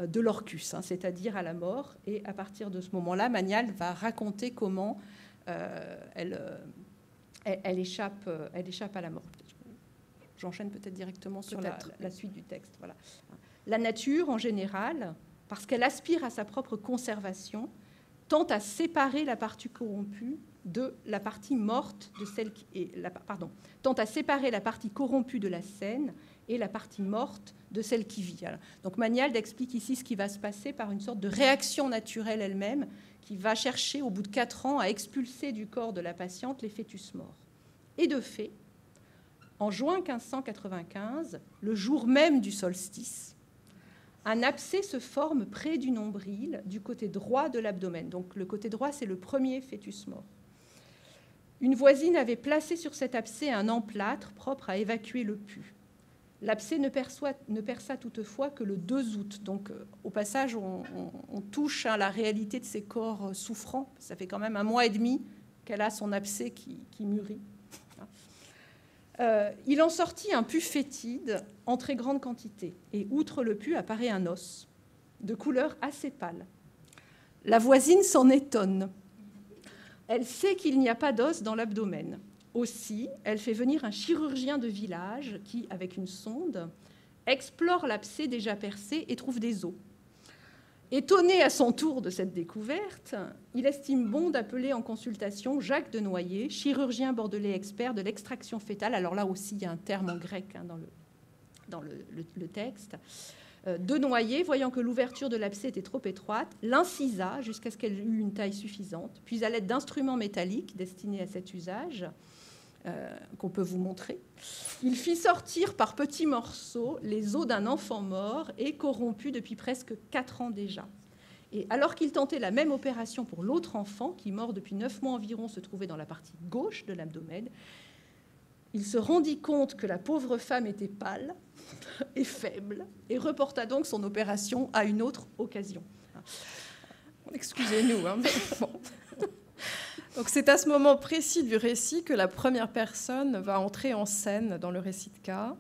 de l'orcus, c'est-à-dire à la mort. Et à partir de ce moment-là, Magnald va raconter comment elle échappe à la mort. J'enchaîne peut-être directement sur la suite du texte. Voilà. La nature, en général, parce qu'elle aspire à sa propre conservation, tend à séparer la partie corrompue de la partie morte de celle qui est tend à séparer la partie corrompue de la saine et la partie morte de celle qui vit. Alors, donc Magnald explique ici ce qui va se passer par une sorte de réaction naturelle elle-même qui va chercher au bout de 4 ans à expulser du corps de la patiente les fœtus morts. Et de fait, En juin 1595, le jour même du solstice, un abcès se forme près du nombril, du côté droit de l'abdomen. Donc le côté droit, c'est le premier fœtus mort. Une voisine avait placé sur cet abcès un emplâtre propre à évacuer le pus. L'abcès ne perça toutefois que le 2 août. Donc, au passage, on touche à la réalité de ces corps souffrants. Ça fait quand même 1 mois et demi qu'elle a son abcès qui mûrit. Il en sortit un pus fétide en très grande quantité. Et outre le pus apparaît un os de couleur assez pâle. La voisine s'en étonne. Elle sait qu'il n'y a pas d'os dans l'abdomen. Aussi, elle fait venir un chirurgien de village qui, avec une sonde, explore l'abcès déjà percé et trouve des os. Étonné à son tour de cette découverte, il estime bon d'appeler en consultation Jacques de Noyer, chirurgien bordelais expert de l'extraction fœtale. Alors là aussi, il y a un terme en grec dans le texte. De Noyer, voyant que l'ouverture de l'abcès était trop étroite, l'incisa jusqu'à ce qu'elle eût une taille suffisante, puis à l'aide d'instruments métalliques destinés à cet usage, qu'on peut vous montrer, il fit sortir par petits morceaux les os d'un enfant mort et corrompu depuis presque 4 ans déjà. Et alors qu'il tentait la même opération pour l'autre enfant, qui, mort depuis 9 mois environ, se trouvait dans la partie gauche de l'abdomen, il se rendit compte que la pauvre femme était pâle et faible et reporta donc son opération à une autre occasion. Excusez-nous, hein, mais bon. Donc c'est à ce moment précis du récit que la première personne va entrer en scène dans le récit de cas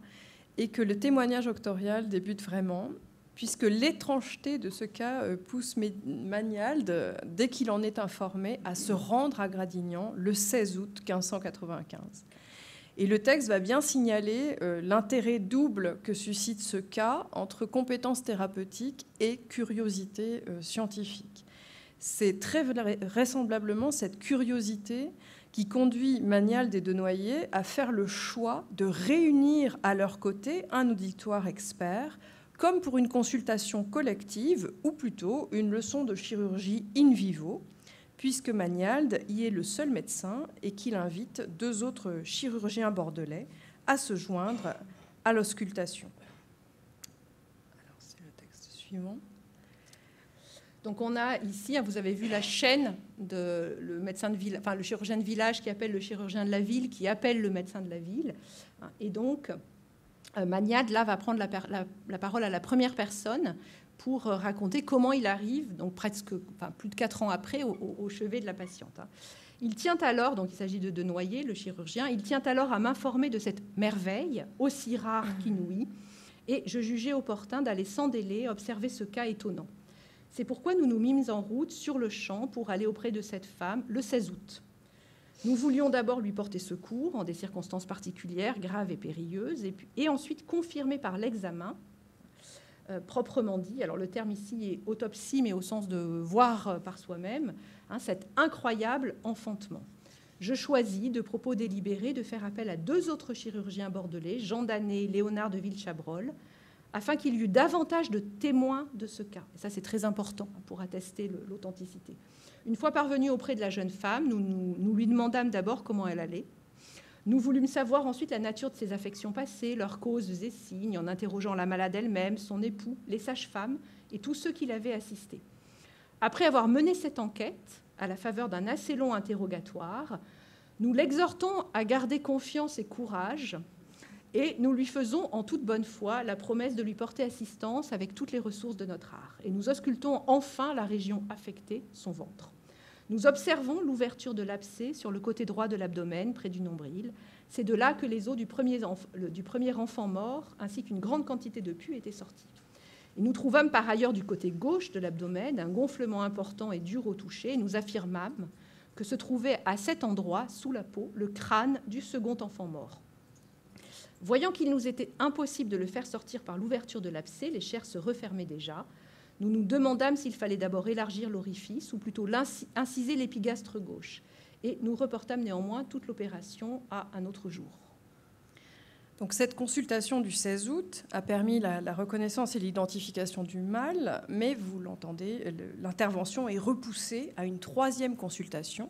et que le témoignage octorial débute vraiment, puisque l'étrangeté de ce cas pousse Magnald, dès qu'il en est informé, à se rendre à Gradignan le 16 août 1595. Et le texte va bien signaler l'intérêt double que suscite ce cas entre compétences thérapeutiques et curiosité scientifique. C'est très vraisemblablement cette curiosité qui conduit Magnald et de Noyer à faire le choix de réunir à leur côté un auditoire expert, comme pour une consultation collective, ou plutôt une leçon de chirurgie in vivo, puisque Magnald y est le seul médecin et qu'il invite 2 autres chirurgiens bordelais à se joindre à l'auscultation. Alors, c'est le texte suivant. Donc on a ici, vous avez vu la chaîne de le médecin de ville, enfin le chirurgien de village qui appelle le chirurgien de la ville, qui appelle le médecin de la ville. Et donc Magnald là va prendre la parole à la première personne pour raconter comment il arrive, donc plus de 4 ans après, au chevet de la patiente. Il tient alors, donc il s'agit de Noyer, le chirurgien, il tient alors à m'informer de cette merveille aussi rare qu'inouïe, et je jugeais opportun d'aller sans délai observer ce cas étonnant. C'est pourquoi nous nous mîmes en route sur le champ pour aller auprès de cette femme le 16 août. Nous voulions d'abord lui porter secours en des circonstances particulières, graves et périlleuses, et ensuite confirmer par l'examen, proprement dit, alors le terme ici est autopsie, mais au sens de voir par soi-même, cet incroyable enfantement. Je choisis, de propos délibérés, de faire appel à 2 autres chirurgiens bordelais, Jean Danet et Léonard de Villechabrol, afin qu'il y eût davantage de témoins de ce cas. Et ça, c'est très important pour attester l'authenticité. Une fois parvenus auprès de la jeune femme, nous lui demandâmes d'abord comment elle allait. Nous voulûmes savoir ensuite la nature de ses affections passées, leurs causes et signes, en interrogeant la malade elle-même, son époux, les sages-femmes et tous ceux qui l'avaient assistée. Après avoir mené cette enquête, à la faveur d'un assez long interrogatoire, nous l'exhortons à garder confiance et courage, et nous lui faisons en toute bonne foi la promesse de lui porter assistance avec toutes les ressources de notre art. Et nous auscultons enfin la région affectée, son ventre. Nous observons l'ouverture de l'abcès sur le côté droit de l'abdomen, près du nombril. C'est de là que les os du premier enfant mort, ainsi qu'une grande quantité de pus, étaient sortis. Et nous trouvâmes par ailleurs du côté gauche de l'abdomen un gonflement important et dur au toucher, et nous affirmâmes que se trouvait à cet endroit, sous la peau, le crâne du second enfant mort. Voyant qu'il nous était impossible de le faire sortir par l'ouverture de l'abcès, les chairs se refermaient déjà. Nous nous demandâmes s'il fallait d'abord élargir l'orifice ou plutôt inciser l'épigastre gauche. Et nous reportâmes néanmoins toute l'opération à un autre jour. Donc cette consultation du 16 août a permis la reconnaissance et l'identification du mal, mais vous l'entendez, l'intervention est repoussée à une 3e consultation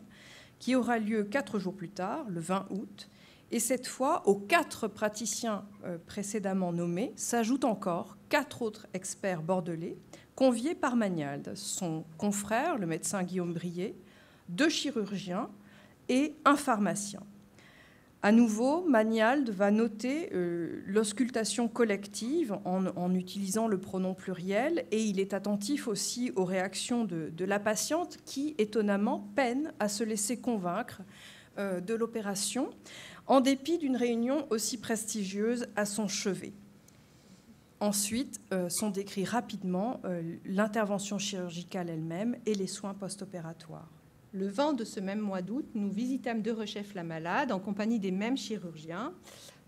qui aura lieu 4 jours plus tard, le 20 août, Et cette fois, aux 4 praticiens précédemment nommés, s'ajoutent encore 4 autres experts bordelais, conviés par Magnald, son confrère, le médecin Guillaume Brier, 2 chirurgiens et un pharmacien. À nouveau, Magnald va noter l'auscultation collective en utilisant le pronom pluriel, et il est attentif aussi aux réactions de la patiente qui, étonnamment, peine à se laisser convaincre de l'opération, en dépit d'une réunion aussi prestigieuse à son chevet. Ensuite, sont décrits rapidement l'intervention chirurgicale elle-même et les soins post-opératoires. Le 20 de ce même mois d'août, nous visitâmes de Rechef la malade en compagnie des mêmes chirurgiens.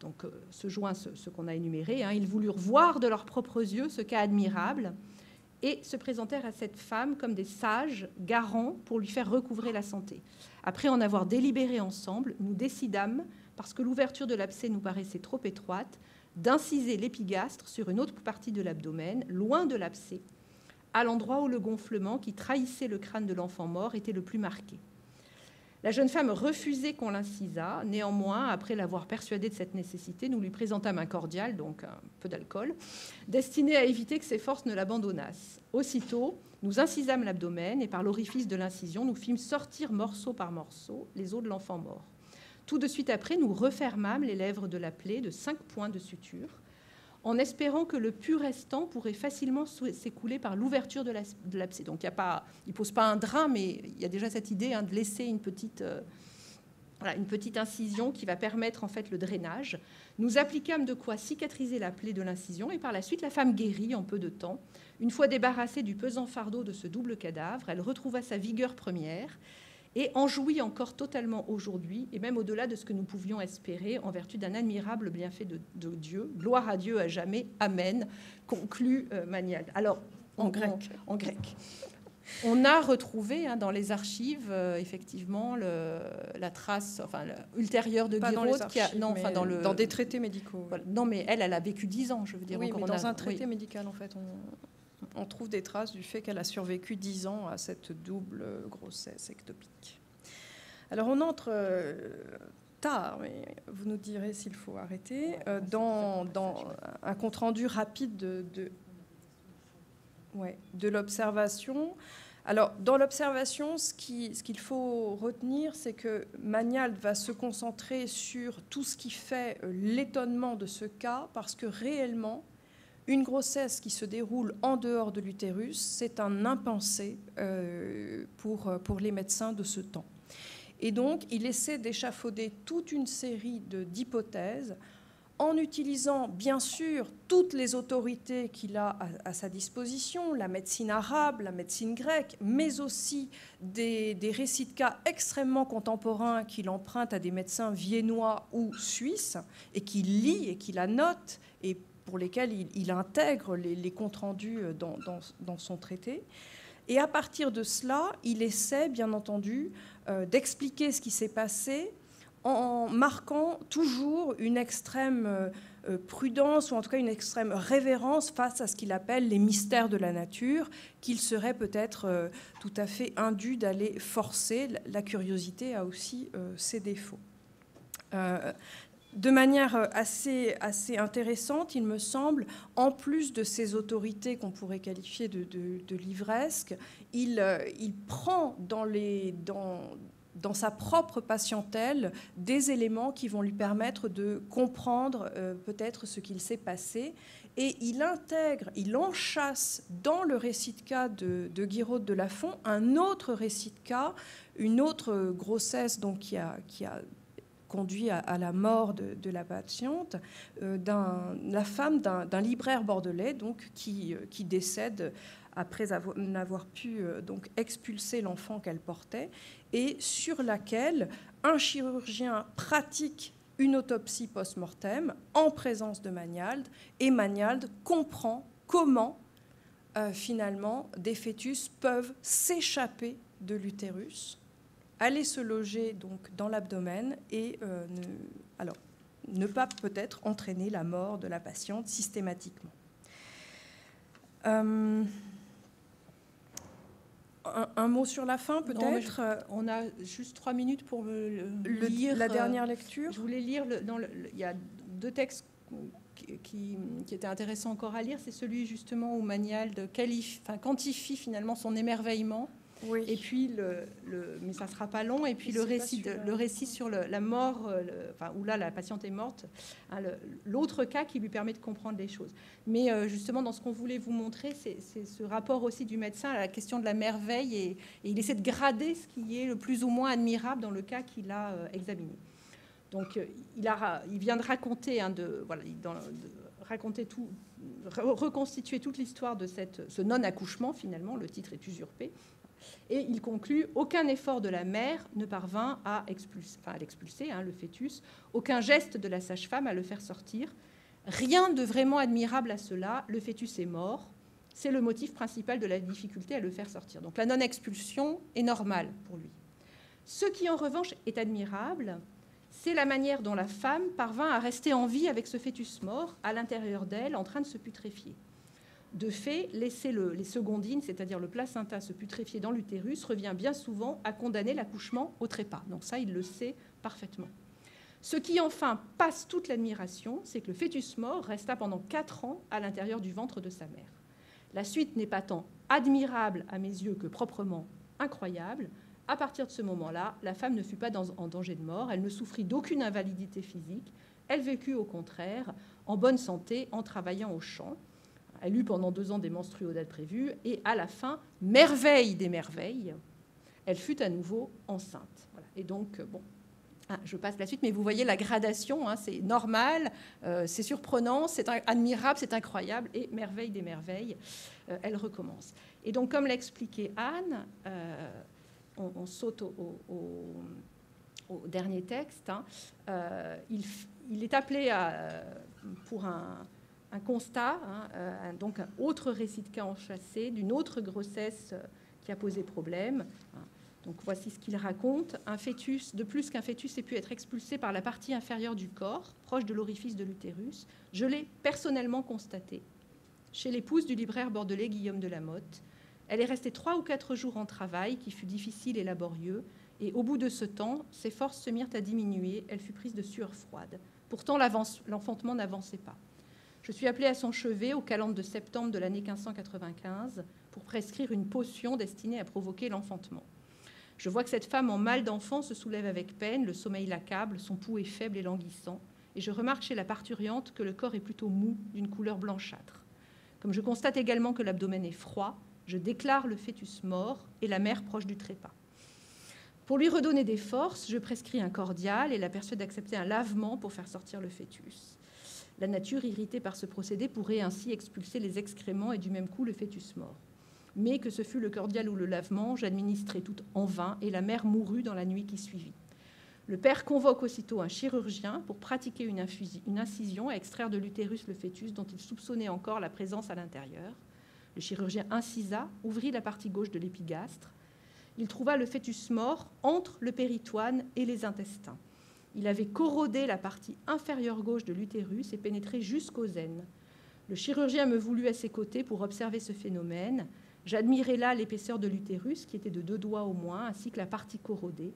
Donc, se joint ce qu'on a énuméré. Ils voulurent voir de leurs propres yeux ce cas admirable et se présentèrent à cette femme comme des sages garants pour lui faire recouvrer la santé. Après en avoir délibéré ensemble, nous décidâmes, parce que l'ouverture de l'abcès nous paraissait trop étroite, d'inciser l'épigastre sur une autre partie de l'abdomen, loin de l'abcès, à l'endroit où le gonflement qui trahissait le crâne de l'enfant mort était le plus marqué. La jeune femme refusait qu'on l'incisât. Néanmoins, après l'avoir persuadée de cette nécessité, nous lui présentâmes un cordial, donc un peu d'alcool, destiné à éviter que ses forces ne l'abandonnassent. Aussitôt, nous incisâmes l'abdomen et par l'orifice de l'incision, nous fîmes sortir morceau par morceau les os de l'enfant mort. Tout de suite après, nous refermâmes les lèvres de la plaie de 5 points de suture, en espérant que le pus restant pourrait facilement s'écouler par l'ouverture de l'abcès. Donc, il ne pose pas un drain, mais il y a déjà cette idée de laisser une petite incision qui va permettre en fait le drainage. Nous appliquâmes de quoi cicatriser la plaie de l'incision et par la suite, la femme guérit en peu de temps. Une fois débarrassée du pesant fardeau de ce double cadavre, elle retrouva sa vigueur première et en jouit encore totalement aujourd'hui, et même au-delà de ce que nous pouvions espérer, en vertu d'un admirable bienfait de Dieu. Gloire à Dieu à jamais. Amen, conclut Magnald. Alors, en grec. On a retrouvé dans les archives, effectivement, la trace ultérieure de Guiraud. Dans des traités médicaux. Voilà. Non, mais elle a vécu 10 ans, je veux dire. Oui, mais dans un traité médical, en fait, on trouve des traces du fait qu'elle a survécu 10 ans à cette double grossesse ectopique. Alors on entre tard, mais vous nous direz s'il faut arrêter, dans un compte-rendu rapide de l'observation. Alors dans l'observation, ce qu'il faut retenir, c'est que Magnald va se concentrer sur tout ce qui fait l'étonnement de ce cas, parce que réellement, une grossesse qui se déroule en dehors de l'utérus, c'est un impensé pour les médecins de ce temps. Et donc, il essaie d'échafauder toute une série d'hypothèses en utilisant, bien sûr, toutes les autorités qu'il a à sa disposition, la médecine arabe, la médecine grecque, mais aussi des récits de cas extrêmement contemporains qu'il emprunte à des médecins viennois ou suisses, et qu'il lit et qu'il annote, et pour lesquels il intègre les comptes rendus dans son traité. Et à partir de cela, il essaie, bien entendu, d'expliquer ce qui s'est passé en marquant toujours une extrême prudence, ou en tout cas une extrême révérence face à ce qu'il appelle les mystères de la nature, qu'il serait peut-être tout à fait indu d'aller forcer. La curiosité a aussi ses défauts. De manière assez intéressante, il me semble, en plus de ces autorités qu'on pourrait qualifier de livresques, il prend dans sa propre patientèle des éléments qui vont lui permettre de comprendre peut-être ce qu'il s'est passé. Et il intègre, il enchâsse dans le récit de cas de Guiraud de Lafont un autre récit de cas, une autre grossesse donc, qui a conduit à la mort de la patiente, la femme d'un libraire bordelais donc, qui décède après n'avoir pu donc expulser l'enfant qu'elle portait, et sur laquelle un chirurgien pratique une autopsie post-mortem en présence de Magnald, et Magnald comprend comment finalement des fœtus peuvent s'échapper de l'utérus, aller se loger donc dans l'abdomen et ne pas peut-être entraîner la mort de la patiente systématiquement. Un mot sur la fin, peut-être. On a juste 3 minutes pour lire. La dernière lecture. Je voulais lire, il y a 2 textes qui étaient intéressants encore à lire. C'est celui justement où Magnald quantifie finalement son émerveillement. Oui. Et puis, mais ça ne sera pas long, et puis le récit sur la mort, où là la patiente est morte, hein, l'autre cas qui lui permet de comprendre les choses. Mais justement, dans ce qu'on voulait vous montrer, c'est ce rapport aussi du médecin à la question de la merveille, et il essaie de grader ce qui est le plus ou moins admirable dans le cas qu'il a examiné. Donc, il vient de raconter, reconstituer toute l'histoire de ce non-accouchement, finalement, le titre est usurpé. Et il conclut « Aucun effort de la mère ne parvint à l'expulser, le fœtus, aucun geste de la sage-femme à le faire sortir. Rien de vraiment admirable à cela, le fœtus est mort. C'est le motif principal de la difficulté à le faire sortir. » Donc la non-expulsion est normale pour lui. Ce qui, en revanche, est admirable, c'est la manière dont la femme parvint à rester en vie avec ce fœtus mort à l'intérieur d'elle, en train de se putréfier. De fait, laisser les secondines, c'est-à-dire le placenta, se putréfier dans l'utérus, revient bien souvent à condamner l'accouchement au trépas. Donc ça, il le sait parfaitement. Ce qui, enfin, passe toute l'admiration, c'est que le fœtus mort resta pendant 4 ans à l'intérieur du ventre de sa mère. La suite n'est pas tant admirable à mes yeux que proprement incroyable. À partir de ce moment-là, la femme ne fut pas en danger de mort, elle ne souffrit d'aucune invalidité physique, elle vécut au contraire en bonne santé en travaillant au champ. Elle eut pendant 2 ans des menstruaux prévus et à la fin, merveille des merveilles, elle fut à nouveau enceinte. Voilà. Et donc, je passe la suite, mais vous voyez la gradation, c'est normal, c'est surprenant, c'est admirable, c'est incroyable, et merveille des merveilles, elle recommence. Et donc, comme l'a expliqué Anne, on saute au dernier texte, il est appelé pour un constat, donc un autre récit de cas enchâssé, d'une autre grossesse qui a posé problème. Donc voici ce qu'il raconte. Un fœtus, de plus qu'un fœtus ait pu être expulsé par la partie inférieure du corps, proche de l'orifice de l'utérus, je l'ai personnellement constaté chez l'épouse du libraire bordelais Guillaume de la Motte. Elle est restée 3 ou 4 jours en travail, qui fut difficile et laborieux, et au bout de ce temps, ses forces se mirent à diminuer, elle fut prise de sueur froide. Pourtant, l'enfantement n'avançait pas. Je suis appelée à son chevet au calendes de septembre de l'année 1595 pour prescrire une potion destinée à provoquer l'enfantement. Je vois que cette femme en mal d'enfant se soulève avec peine, le sommeil l'accable, son pouls est faible et languissant, et je remarque chez la parturiente que le corps est plutôt mou, d'une couleur blanchâtre. Comme je constate également que l'abdomen est froid, je déclare le fœtus mort et la mère proche du trépas. Pour lui redonner des forces, je prescris un cordial et la persuade d'accepter un lavement pour faire sortir le fœtus. La nature, irritée par ce procédé, pourrait ainsi expulser les excréments et du même coup le fœtus mort. Mais que ce fût le cordial ou le lavement, j'administrai tout en vain et la mère mourut dans la nuit qui suivit. Le père convoque aussitôt un chirurgien pour pratiquer une incision et extraire de l'utérus le fœtus dont il soupçonnait encore la présence à l'intérieur. Le chirurgien incisa, ouvrit la partie gauche de l'épigastre. Il trouva le fœtus mort entre le péritoine et les intestins. Il avait corrodé la partie inférieure gauche de l'utérus et pénétré jusqu'aux aines. Le chirurgien me voulut à ses côtés pour observer ce phénomène. J'admirai là l'épaisseur de l'utérus, qui était de 2 doigts au moins, ainsi que la partie corrodée.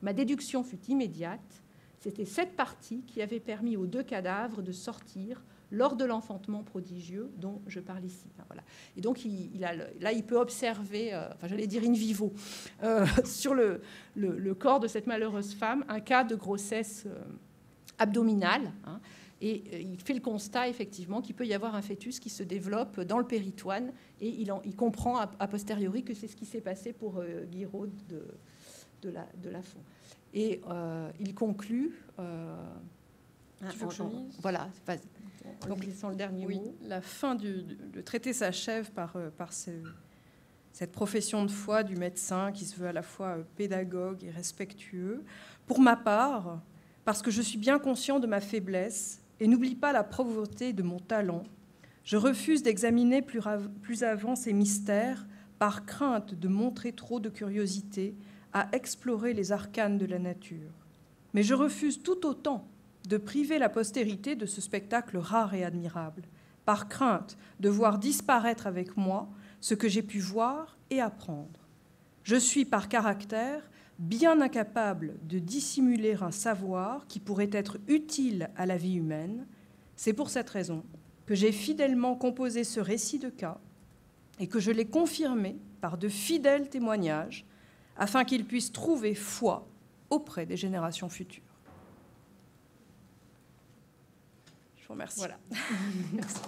Ma déduction fut immédiate. C'était cette partie qui avait permis aux 2 cadavres de sortir lors de l'enfantement prodigieux dont je parle ici. Voilà. Et donc, il peut observer, j'allais dire in vivo, sur le corps de cette malheureuse femme, un cas de grossesse abdominale. Et il fait le constat, effectivement, qu'il peut y avoir un fœtus qui se développe dans le péritoine. Et il comprend a posteriori que c'est ce qui s'est passé pour Guiraud de Lafont. Et il conclut... tu veux que je lise ? Voilà, vas-y. Donc, ils sont le dernier mot. La fin le traité s'achève par cette profession de foi du médecin qui se veut à la fois pédagogue et respectueux. Pour ma part, parce que je suis bien conscient de ma faiblesse et n'oublie pas la pauvreté de mon talent, je refuse d'examiner plus avant ces mystères par crainte de montrer trop de curiosité à explorer les arcanes de la nature. Mais je refuse tout autant de priver la postérité de ce spectacle rare et admirable, par crainte de voir disparaître avec moi ce que j'ai pu voir et apprendre. Je suis par caractère bien incapable de dissimuler un savoir qui pourrait être utile à la vie humaine. C'est pour cette raison que j'ai fidèlement composé ce récit de cas et que je l'ai confirmé par de fidèles témoignages afin qu'il puisse trouver foi auprès des générations futures. Je vous remercie. Voilà. Merci.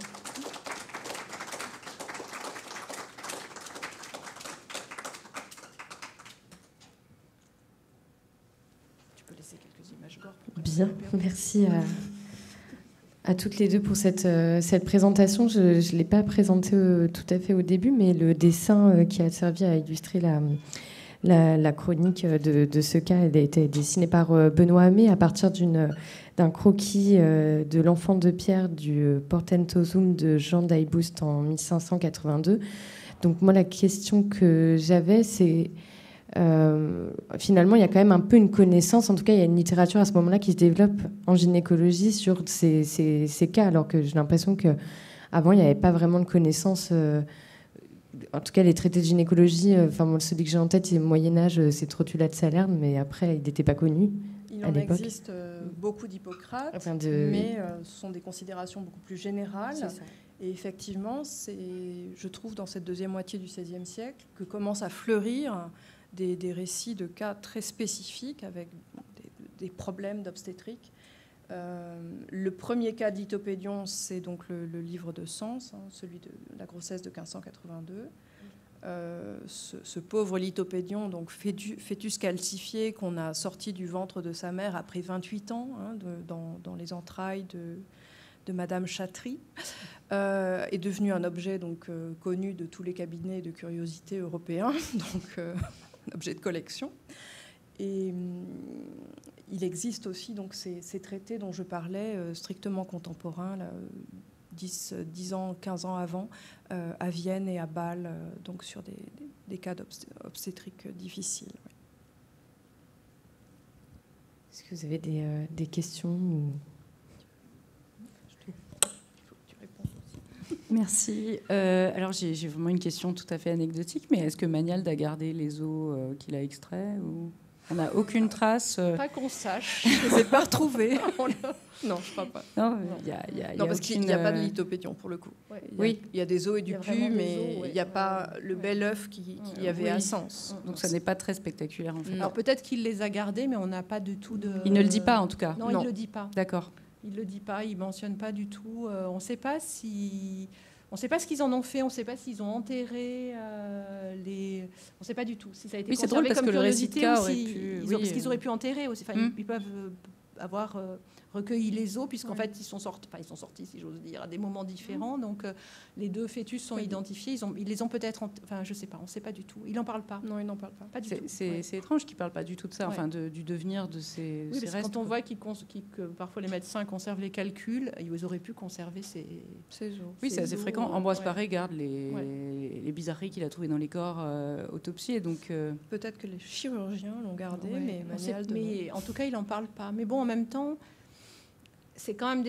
Tu peux laisser quelques images gore. Bien, merci à toutes les deux pour cette présentation. Je ne l'ai pas présentée tout à fait au début, mais le dessin qui a servi à illustrer la chronique de ce cas, elle a été dessinée par Benoît Hamé à partir d'un croquis de l'enfant de pierre du Portentosum de Jean d'Ailleboust en 1582. Donc moi, la question que j'avais, c'est finalement, il y a quand même un peu une connaissance, en tout cas, il y a une littérature à ce moment-là qui se développe en gynécologie sur ces cas, alors que j'ai l'impression qu'avant, il n'y avait pas vraiment de connaissance. En tout cas, les traités de gynécologie, celui que j'ai en tête, c'est Moyen-Âge, c'est Trotula de Salerne, mais après, il n'était pas connu. Il en existe beaucoup d'Hippocrate, mais ce sont des considérations beaucoup plus générales. Et effectivement, je trouve dans cette deuxième moitié du XVIe siècle que commencent à fleurir des récits de cas très spécifiques avec des problèmes d'obstétrique. Le premier cas d'Hytopédion, c'est donc le livre de Sens, celui de la grossesse de 1582. Ce pauvre Lithopédion, donc fœtus calcifié qu'on a sorti du ventre de sa mère après 28 ans, dans les entrailles de Madame Chatry, est devenu un objet donc, connu de tous les cabinets de curiosité européens, donc un objet de collection. Et il existe aussi donc, ces traités dont je parlais, strictement contemporains, là, 10 ans, 15 ans avant, à Vienne et à Bâle, donc sur des cas d'obstétrique difficiles. Ouais. Est-ce que vous avez des questions ou... Merci. Alors j'ai vraiment une question tout à fait anecdotique, mais est-ce que Magnald a gardé les os qu'il a extraits ou... On n'a aucune trace. Pas qu'on sache. Je ne les ai pas retrouvés. Non, je ne crois pas. Non, parce qu'il n'y a pas de lithopédion pour le coup. Ouais. Oui, il y a des os et du pu, mais il n'y a ouais. pas le bel œuf qui y avait à Sens. Donc ça n'est pas très spectaculaire en fait. Alors peut-être qu'il les a gardés, mais on n'a pas du tout de... Il ne le dit pas en tout cas. Non, il ne le dit pas. D'accord. Il ne le dit pas, il ne mentionne pas du tout. On ne sait pas si... On ne sait pas ce qu'ils en ont fait, on ne sait pas s'ils ont enterré les... On ne sait pas du tout si ça a été conservé drôle parce comme que curiosité le ou aurait si... pu... Parce qu'ils auraient pu enterrer aussi. Enfin, ils peuvent avoir recueilli les os, puisqu'en fait, ils sont sortis, si j'ose dire, à des moments différents. Donc, les deux fœtus sont identifiés. Ils les ont peut-être... Enfin, je ne sais pas, on ne sait pas du tout. Il n'en parle pas. Non, il n'en parle pas. Pas du tout. C'est étrange qu'il ne parle pas du tout de ça, enfin, du devenir de ces restes. Quand on voit que parfois les médecins conservent les calculs, ils auraient pu conserver ces os. Oui, c'est assez fréquent. Ambroise Paré garde les bizarreries qu'il a trouvées dans les corps autopsiés. Donc, peut-être que les chirurgiens l'ont gardé, mais mais en tout cas, il n'en parle pas. Mais bon, en même temps, c'est quand même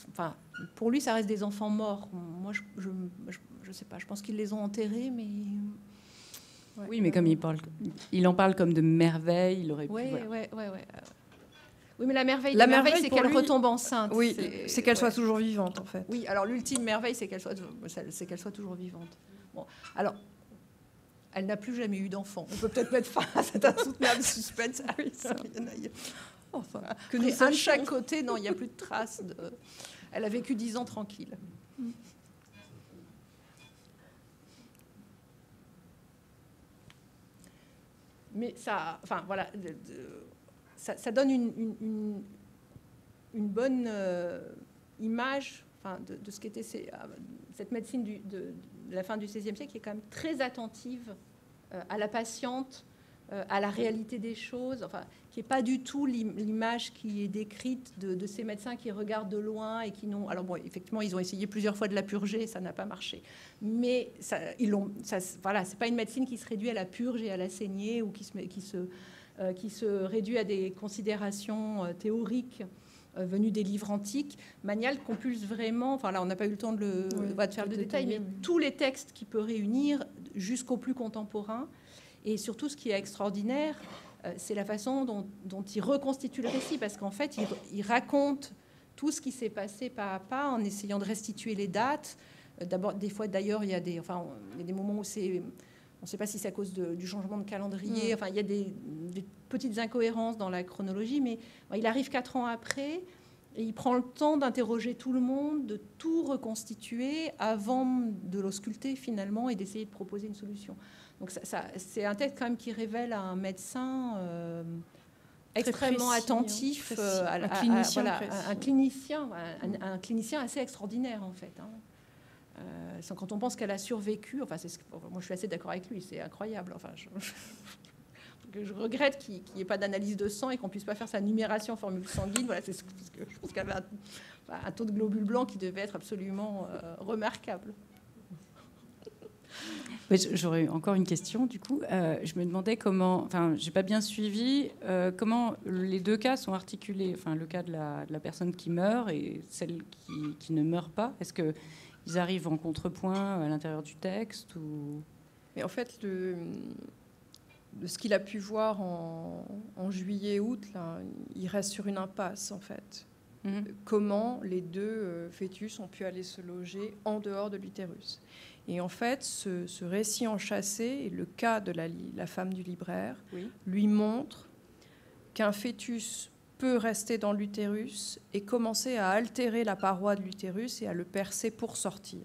enfin, pour lui, ça reste des enfants morts. Moi, je sais pas. Je pense qu'ils les ont enterrés, mais... Ouais. Oui, mais comme il en parle comme de merveille, il aurait pu... Oui, mais la merveille c'est qu'elle retombe enceinte. Oui, c'est qu'elle soit toujours vivante, en fait. Oui, alors l'ultime merveille, c'est qu'elle soit toujours vivante. Bon, alors, elle n'a plus jamais eu d'enfant. On peut peut-être mettre fin à cet insoutenable suspense. Ah oui, ça, enfin, que nous de chaque côté, non, il n'y a plus de traces. Elle a vécu 10 ans tranquille. Mais ça, enfin voilà, ça donne une bonne image, enfin, de ce qu'était cette médecine de la fin du XVIe siècle, qui est quand même très attentive à la patiente, à la réalité des choses, enfin, qui n'est pas du tout l'image qui est décrite de ces médecins qui regardent de loin et qui n'ont... Alors bon, effectivement, ils ont essayé plusieurs fois de la purger, ça n'a pas marché. Mais voilà, c'est pas une médecine qui se réduit à la purge et à la saignée ou qui se réduit à des considérations théoriques venues des livres antiques. Magnald compulse vraiment, enfin là, on n'a pas eu le temps de faire le détail, mais tous les textes qu'il peut réunir jusqu'au plus contemporain. Et surtout, ce qui est extraordinaire, c'est la façon dont il reconstitue le récit, parce qu'en fait, il raconte tout ce qui s'est passé pas à pas en essayant de restituer les dates. D'abord, des fois, d'ailleurs, il y a des moments où c'est... On ne sait pas si c'est à cause du changement de calendrier. Enfin, il y a des petites incohérences dans la chronologie, mais il arrive 4 ans après et il prend le temps d'interroger tout le monde, de tout reconstituer avant de l'ausculter finalement et d'essayer de proposer une solution. Donc c'est un texte quand même qui révèle un médecin extrêmement précis, attentif, un clinicien assez extraordinaire en fait. Quand on pense qu'elle a survécu, moi je suis assez d'accord avec lui, c'est incroyable. Enfin, je regrette qu'il n'y ait pas d'analyse de sang et qu'on ne puisse pas faire sa numération en formule sanguine. Voilà, parce que je pense qu'elle avait un taux de globules blancs qui devait être absolument remarquable. J'aurais encore une question du coup. Je me demandais comment, j'ai pas bien suivi comment les deux cas sont articulés. Enfin, le cas de la personne qui meurt et celle qui ne meurt pas. Est-ce que ils arrivent en contrepoint à l'intérieur du texte ou... Mais en fait, de ce qu'il a pu voir en juillet-août, là, il reste sur une impasse, en fait. Comment les deux fœtus ont pu aller se loger en dehors de l'utérus. Et en fait, ce récit enchâssé, et le cas de la femme du libraire, lui montre qu'un fœtus peut rester dans l'utérus et commencer à altérer la paroi de l'utérus et à le percer pour sortir.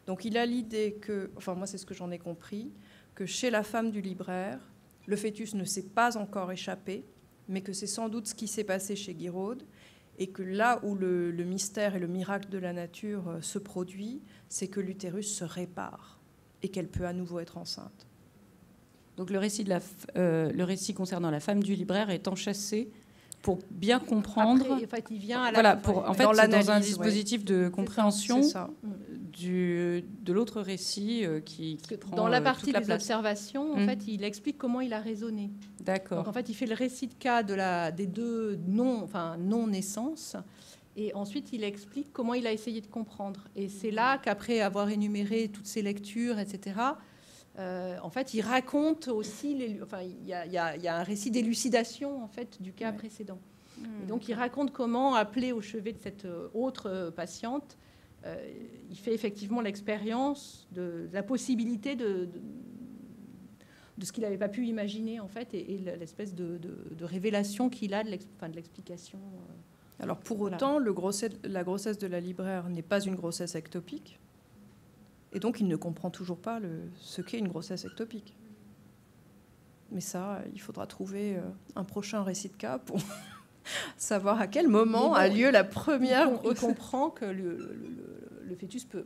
Donc il a l'idée que, moi c'est ce que j'en ai compris, que chez la femme du libraire, le fœtus ne s'est pas encore échappé, mais que c'est sans doute ce qui s'est passé chez Guiraud, et que là où le mystère et le miracle de la nature se produit, c'est que l'utérus se répare et qu'elle peut à nouveau être enceinte. Donc le récit concernant la femme du libraire est enchâssé pour bien comprendre. Après, en fait, il vient à dans un dispositif de compréhension de l'autre récit qui prend dans la partie toute la des place. Observations, en fait, il explique comment il a raisonné. D'accord. Donc en fait, il fait le récit de cas des deux non-naissances. Et ensuite, il explique comment il a essayé de comprendre. Et c'est là qu'après avoir énuméré toutes ses lectures, etc., en fait, il raconte aussi... il y a un récit d'élucidation en fait, du cas précédent. Et donc, il raconte comment, appelé au chevet de cette autre patiente, il fait effectivement l'expérience de la possibilité de ce qu'il n'avait pas pu imaginer, en fait, et l'espèce de révélation qu'il a de l'explication. Alors, pour autant, la grossesse de la libraire n'est pas une grossesse ectopique. Et donc, il ne comprend toujours pas ce qu'est une grossesse ectopique. Mais ça, il faudra trouver un prochain récit de cas pour savoir à quel moment a lieu la première grossesse. Il comprend que le fœtus peut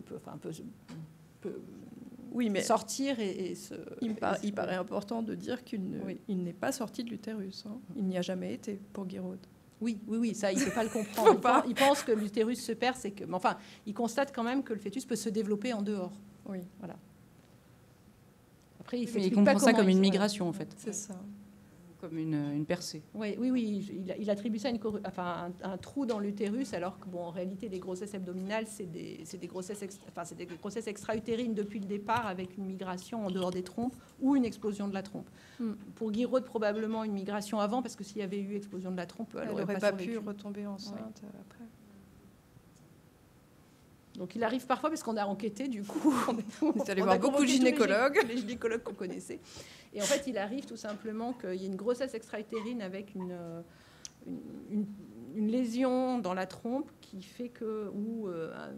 sortir et se... Il paraît important de dire qu'il n'est pas sorti de l'utérus. Il n'y a jamais été pour Guiraud. Oui, ça, il ne peut pas le comprendre. Il pense que l'utérus se perd, il constate quand même que le fœtus peut se développer en dehors. Oui. Voilà. Après, il comprend ça comme une migration, en fait. C'est ça. Comme une percée. Oui. Il attribue ça à un trou dans l'utérus, alors que, en réalité, les grossesses abdominales, c'est des grossesses extra-utérines depuis le départ, avec une migration en dehors des trompes ou une explosion de la trompe. Pour Guiraud, probablement une migration avant, parce que s'il y avait eu explosion de la trompe, elle n'aurait pas pu retomber enceinte après. Donc il arrive parfois, parce qu'on a enquêté, du coup, on est allé voir beaucoup de gynécologues. Les gynécologues qu'on connaissait. Et en fait, il arrive tout simplement qu'il y ait une grossesse extra-utérine avec une lésion dans la trompe qui fait ou un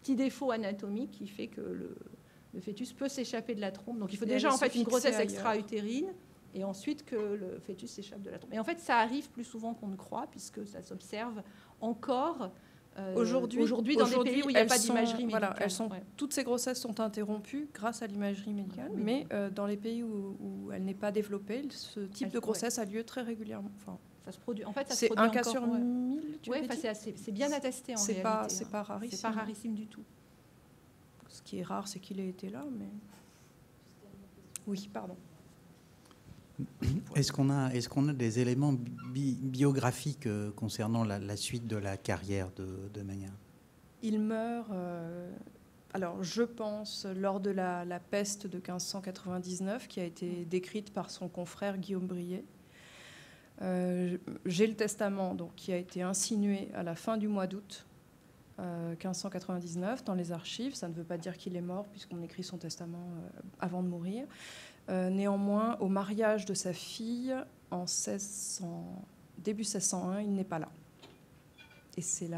petit défaut anatomique qui fait que le fœtus peut s'échapper de la trompe. Donc il faut déjà en fait une grossesse extra-utérine et ensuite que le fœtus s'échappe de la trompe. Et en fait, ça arrive plus souvent qu'on ne croit, puisque ça s'observe encore aujourd'hui dans des pays où il n'y a pas d'imagerie médicale. Toutes ces grossesses sont interrompues grâce à l'imagerie médicale, mais dans les pays où elle n'est pas développée, ce type de grossesse a lieu très régulièrement. Ça se produit. En fait, c'est un cas sur 1000. C'est bien attesté en réalité. C'est pas rarissime. C'est pas rarissime du tout. Ce qui est rare, c'est qu'il ait été là, mais... Oui, pardon. Est-ce qu'on a des éléments biographiques concernant la suite de la carrière de Magnard ? Il meurt Alors, je pense, lors de la peste de 1599, qui a été décrite par son confrère Guillaume Briet. J'ai le testament donc, qui a été insinué à la fin du mois d'août 1599 dans les archives. Ça ne veut pas dire qu'il est mort, puisqu'on écrit son testament avant de mourir. Néanmoins, au mariage de sa fille, début 1601, il n'est pas là. Et c'est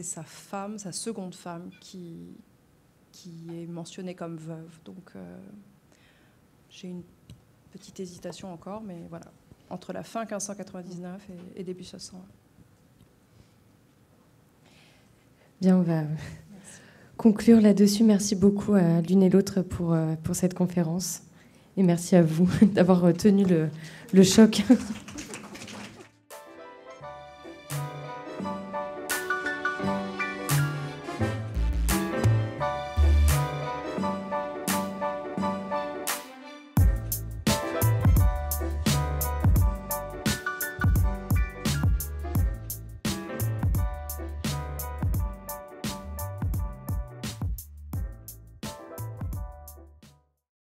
sa femme, sa seconde femme, qui est mentionnée comme veuve. Donc, j'ai une petite hésitation encore, mais voilà, entre la fin 1599 et début 1601. Bien, on va conclure là-dessus. Merci beaucoup à l'une et l'autre pour cette conférence. Et merci à vous d'avoir tenu le choc.